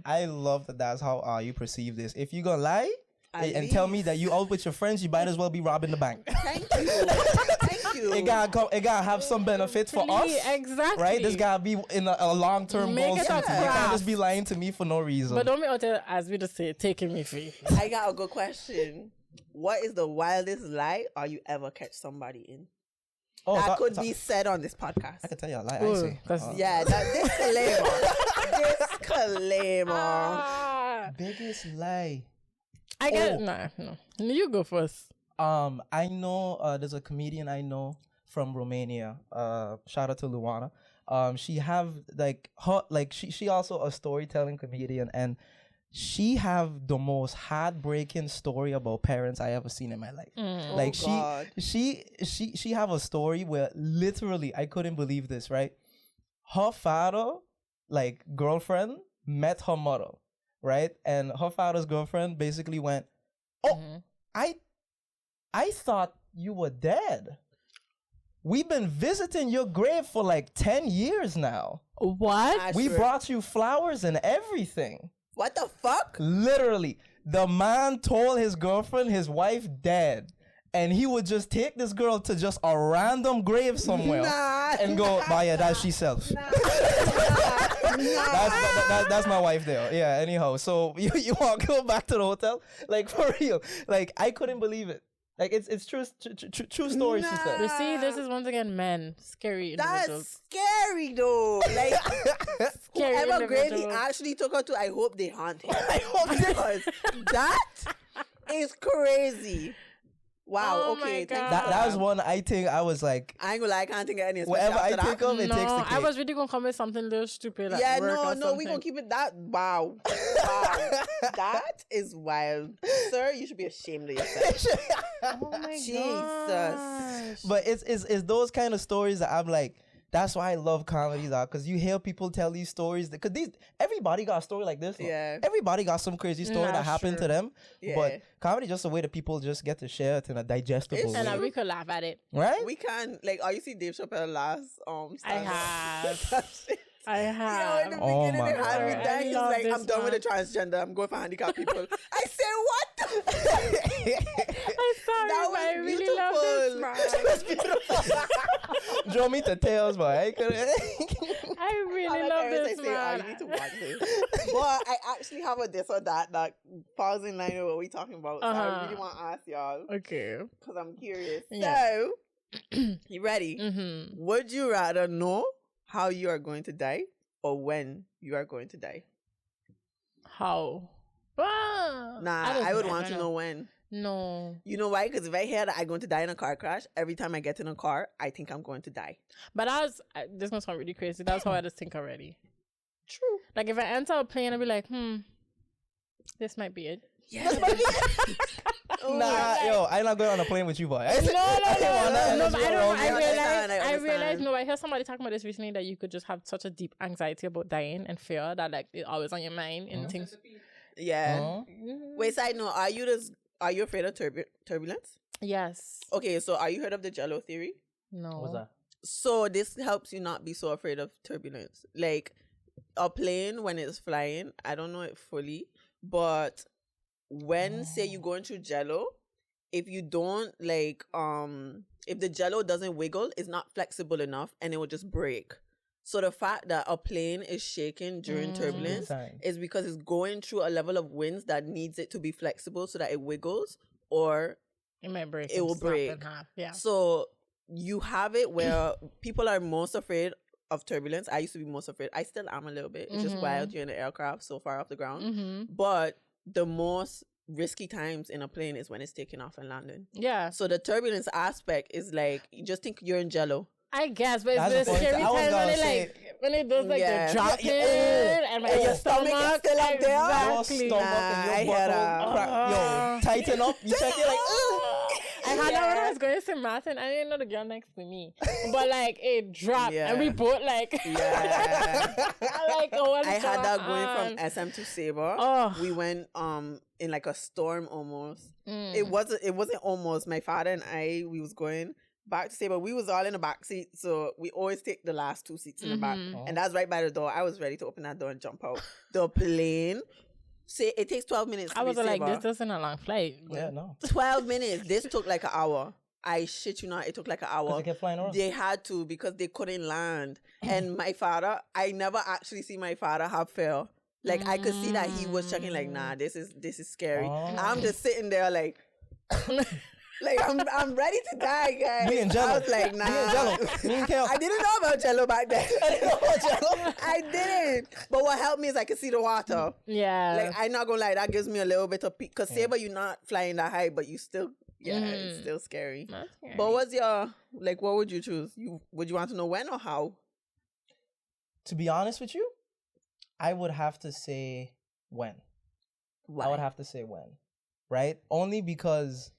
I love that that's how you perceive this. If you're gonna lie and tell me that you out with your friends, you might as well be robbing the bank. Thank you. It gotta have some benefit for us. Exactly. Right? This gotta be in a long-term goal. You can't just be lying to me for no reason. But don't be out there, as we just say, taking me free. I got a good question. What is the wildest lie or you ever catch somebody in? That could be said on this podcast. I can tell you a lie. I see. Disclaimer. Biggest lie. I get no. You go first. I know there's a comedian I know from Romania. Shout out to Luana. She have she also a storytelling comedian, and she have the most heartbreaking story about parents I ever seen in my life. Like she have a story where literally I couldn't believe this, right? Her father, like girlfriend, met her mother, right? And her father's girlfriend basically went, I thought you were dead. We've been visiting your grave for like 10 years now. What? We brought you flowers and everything. What the fuck? Literally, the man told his girlfriend his wife dead, and he would just take this girl to just a random grave somewhere and go, that's she self. That's my wife there. Yeah, anyhow. So you want to go back to the hotel? Like, for real. Like, I couldn't believe it. Like, it's true story, she said. You see, this is once again men. Scary individuals. That's scary, though. Like, whoever grave he individuals. actually took her to, I hope they haunt him. I hope because that is crazy. Wow, Oh okay. my God. That was one I think I was like, I ain't gonna lie, I can't think of any. whatever I think of, it takes the cake. I was really gonna come with something a little stupid. Like Yeah, work or no, we something. gonna keep it that. Wow. That is wild. Sir, you should be ashamed of yourself. Oh my Jesus. gosh. But it's those kind of stories that I'm like, that's why I love comedy, though, because you hear people tell these stories. Because everybody got a story like this. Yeah. Everybody got some crazy story that happened to them. Yeah. But comedy just a way that people just get to share it in a digestible way. And we could laugh at it. Right? We can, like, you see Dave Chappelle last I stand-up? have. I Yo, have. in the Oh beginning, my they had me God. dying. I He's love like, this I'm done with man. the transgender. I'm going for handicapped people. I said, what? I'm sorry, That but I was really love this man. That was beautiful. Draw me to tails, but I couldn't. I really Like love parents, this I say, man. you need to watch this. But I actually have a this or that falls in line with what we're talking about. So I really want to ask y'all Okay. because I'm curious. Yeah. So, you ready? Mm-hmm. Would you rather know how you are going to die or when you are going to die? How? Ah, I would want to know when. No. You know why? Because if I hear that I'm going to die in a car crash, every time I get in a car, I think I'm going to die. But this is gonna sound really crazy. That's how I just think already. True. Like if I enter a plane, I'll be like, this might be it. Yes. I'm not going on a plane with you, boy. No, but I understand. realized, no, I heard somebody talking about this recently that you could just have such a deep anxiety about dying and fear that like it's always on your mind and things. Yeah. Wait, side note, are you afraid of turbulence? Yes. Okay, so are you heard of the Jello theory? No. What's that? So this helps you not be so afraid of turbulence. Like a plane when it's flying, I don't know it fully, but when say you go into Jello, if you don't if the jello doesn't wiggle, it's not flexible enough and it will just break. So the fact that a plane is shaking during turbulence is because it's going through a level of winds that needs it to be flexible so that it wiggles, or it might break. It will break. In half. Yeah. So you have it where people are most afraid of turbulence. I used to be most afraid. I still am a little bit. It's just wild. You're in the aircraft so far off the ground. But the most risky times in a plane is when it's taking off and landing. Yeah. So the turbulence aspect is like, you just think you're in jello. I guess, but it's the scary time when it does like the dropping and like your stomach is still up there. Exactly. Your stomach and your butthole. Yo, tighten up. You check it like, I had that when I was going to Maarten. I didn't know the girl next to me, but like it dropped and we both like. I had that going from SM to Sabre. We went in like a storm almost. It wasn't almost. My father and I, we was going back to Sabre. We was all in the back seat, so we always take the last 2 seats in the back, and that's right by the door. I was ready to open that door and jump out. The plane. Say it takes 12 minutes. I was like, this isn't a long flight. Yeah, no. 12 minutes. This took like an hour. I shit you not, it took like an hour. They kept flying around. They had to because they couldn't land. And my father, I never actually see my father have fear. Like I could see that he was checking like, nah, this is scary. I'm just sitting there like like I'm ready to die, guys. Me and Jello. I was like, nah. Me and Jello. Me and Kel. I didn't know about Jello back then. I didn't. But what helped me is I could see the water. Yeah. Like I'm not gonna lie, that gives me a little bit of peace. Cause Sabre, you're not flying that high, but you still it's still scary. That's scary. But what's your what would you choose? Would you want to know when or how? To be honest with you, I would have to say when. Why? I would have to say when. Right? Only because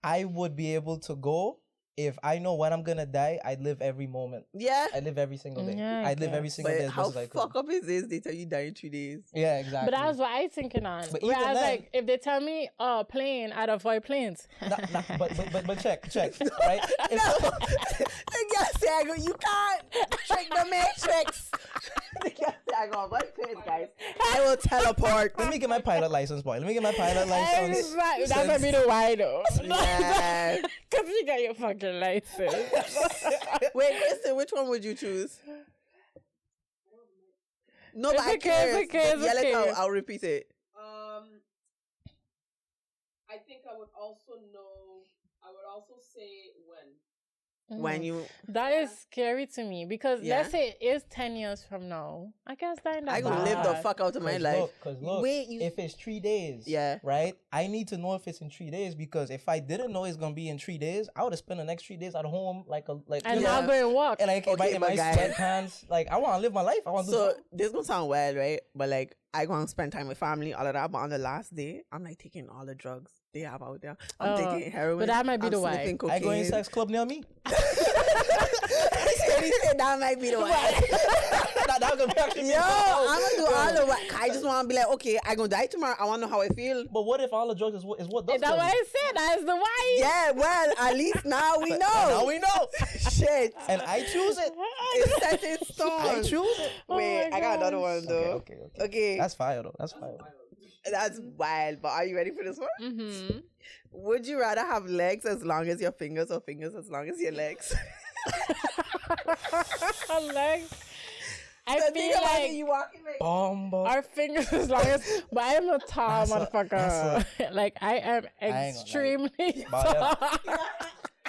I would be able to go if I know when I'm gonna die. I'd live every moment. Yeah, I live every single day. Yeah, I'd live every single day as how much as I could. fuck up is this? They tell you die in 3 days. Yeah, exactly. But that's what I thinking on. But Whereas even then, like if they tell me, oh, plane, I'd avoid planes. but check, right? You can't trick the matrix. Guys. I will teleport. Let me get my pilot license, boy. Let me get my pilot license. That might be the why though. Yeah. Because you got your fucking license. Wait, Kristen, which one would you choose? No, but It's okay. I'll repeat it. I think I would also say when. When you... That is scary to me because let's say it is 10 years from now. I guess that I gonna live the fuck out of my life. Because look, if it's 3 days, right? I need to know if it's in 3 days because if I didn't know it's gonna be in 3 days, I would have spent the next 3 days at home and not go and walk. And like in my sweatpants, like I want to live my life. I want to. So this gonna sound wild, right? But like I gonna spend time with family, all of that. But on the last day, I'm like taking all the drugs they have out there. I'm taking heroin. But that might be the why. I go in sex club near me. That might be the why. That gonna be actually I'm gonna do all the why. I just want to be like, okay, I gonna die tomorrow. I want to know how I feel. But what if all the drugs is what does? Is that what I said? That's the why. Yeah, well, at least now we know. Now we know. Shit. And I choose it. It's set in stone. I choose it. Wait, I got another one though. Okay. That's fire though. That's wild. But are you ready for this one? Mm-hmm. Would you rather have legs as long as your fingers or fingers as long as your legs? Legs. I feel like you walking like our fingers as long as, but I am a tall motherfucker. Like I am extremely tall.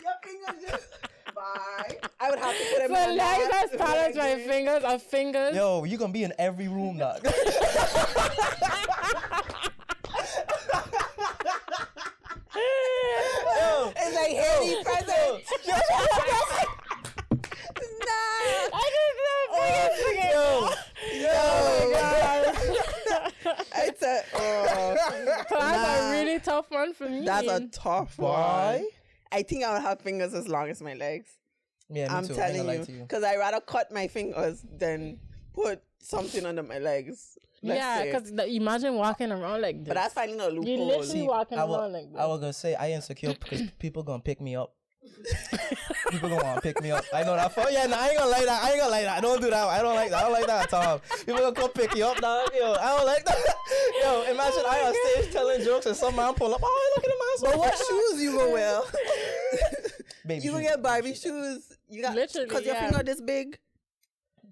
Your fingers just bye. I would have to put them so in legs as tall as my fingers are fingers. Yo, you gonna be in every room, dog. It's like Harry present. I just It's a that's a really tough one for me. That's a tough one. I think I would have fingers as long as my legs. Yeah, me I'm too. telling you, because I rather cut my fingers than put something under my legs. Because imagine walking around like this. But that's finding a loophole. You're literally walking around like this. I was gonna say I insecure because people gonna pick me up. People gonna want to pick me up. I know that. I ain't gonna like that. I don't do that. I don't like that. I don't like that at all. People gonna come pick you up, dog. Yo, I don't like that. Yo, imagine I on stage telling jokes and some man pull up. Oh, look at the man. But what shoes you gonna wear? baby You shoes. can get Barbie shoes. You got Literally, because your yeah. finger this big.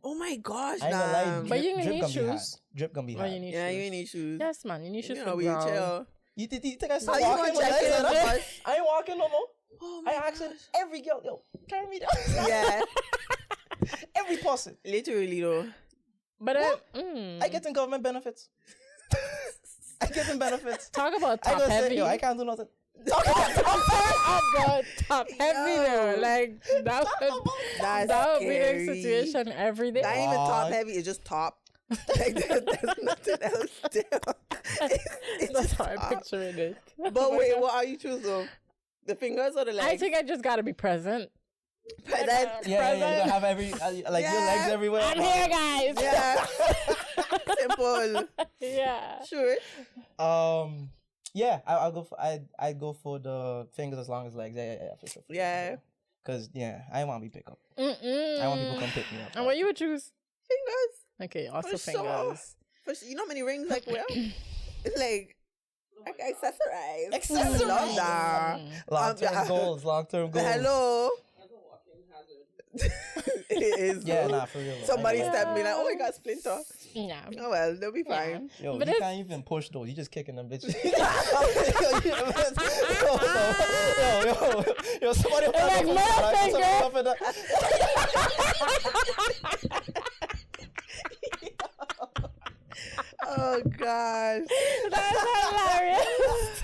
Oh my gosh, I ain't gonna lie, nah. But you drip need gonna be hard. shoes. Drip gonna be Oh, hard. you need Yeah, shoes. you need shoes. Yes, man. You need shoes You for know, we ground. chill. You think I still How you walking? gonna check when I it? said What? I ain't walking no more. Oh I my asking gosh. every girl, yo, carry me down. Yeah, Every person. literally though. But I get in government benefits. I get in benefits. talk about I top gonna heavy. say, yo, I can't do nothing. Talk about top heavy though. Like that would be the scary. situation every day. That ain't even top Aw. heavy. It's just top. Like there's nothing else down. It's That's just how I'm top. picturing it. But wait, what are you choosing? The fingers or the legs? I think I just gotta be present. Present. Yeah, you don't have every like your legs everywhere. I'm here, guys. Yeah. Simple. Yeah. Sure. Yeah, I'll go for I go for the fingers as long as legs. Yeah, for sure. Yeah. Cause I want to be pick up. Mm-mm. I want people to come pick me up. And what you would choose? Fingers. Okay, also For fingers. sure. For sure. You know how many rings like wear? It's like accessorize. Accessorize. Love that. Long-term goals. Long-term goals. Hello. As a walking hazard. It is. Yeah, though. nah, for real. Somebody I know. stabbed me like, oh my god, splinter. Yeah. Oh well, they'll be fine. Yo, But you it's- can't even push though. You just kicking them bitches. yo, somebody up Like, in motherfucker. Oh gosh. That's hilarious.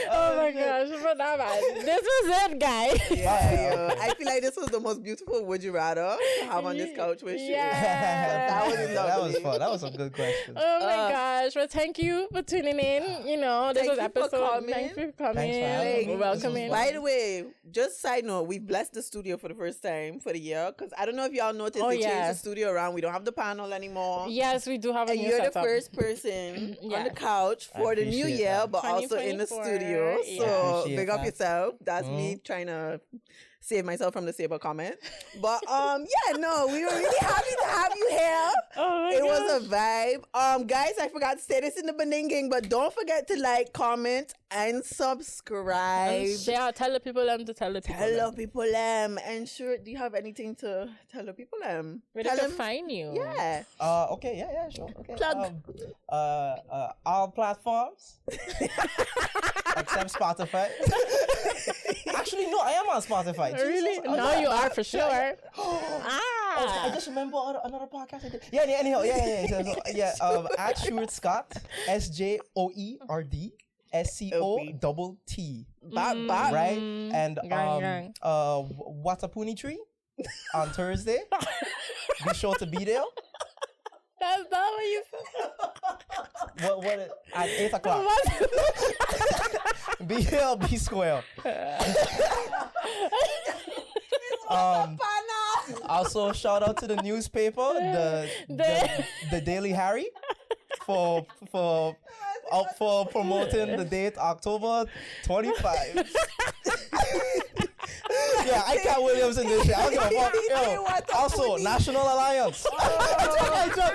Oh my gosh, but nah, man. This was it, guys. Yeah, yo. I feel like this was the most beautiful would you rather to have on this couch with you. Yeah. That was That was lovely. fun. That was some good questions. Oh my gosh. Well, thank you for tuning in. You know, this Thank was you for episode. coming. Thanks for coming. Thanks for having me. Welcoming. By the way, just side note, we blessed the studio for the first time for the year because I don't know if y'all noticed Oh, they changed yeah. the studio around. We don't have the panel anymore. Yes, we do have a And new you're the setup. first person on the Yes. couch for the new appreciate year, that. but also in the 2024, studio. yeah. So Appreciate big up that. yourself. That's me trying to save myself from the Saber comment. But yeah, no, we were really happy to have you here. Oh my It gosh. was a vibe. Guys, I forgot to say this in the beginning, but don't forget to like, comment, and subscribe. And share. Tell the people them to tell the people. Tell the people and sure, do you have anything to tell the people Where they Tell can them. find you. Yeah. Okay, yeah, sure. Okay. Plug. All platforms except Spotify. Actually, no, I am on Spotify. Really? Jesus. No, you are for sure. I Ah. just remember another podcast I did. Yeah, anyhow, at Sjoerd Scott, SJOERD SCOTT, right? And Gang. Watapuni Tree on Thursday. Be sure to be there. That's not what you said. What at 8 o'clock. Be here, be square. Also, shout out to the newspaper, the Daily Harry, for promoting the date October 25. Yeah, I Katt Williams in this shit. I don't give a fuck. Yo, also, National Alliance. I joke.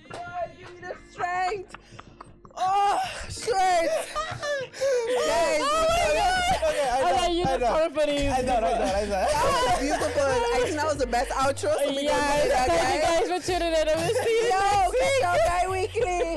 God, give me the strength. Oh, shit. Guys, Okay, I got you the companies. I know. that was beautiful. I think that was the best outro. So we Yes, gonna do that, thank you guys. guys for tuning in. I'm gonna see you next week. Yo, catch y'all bi-weekly.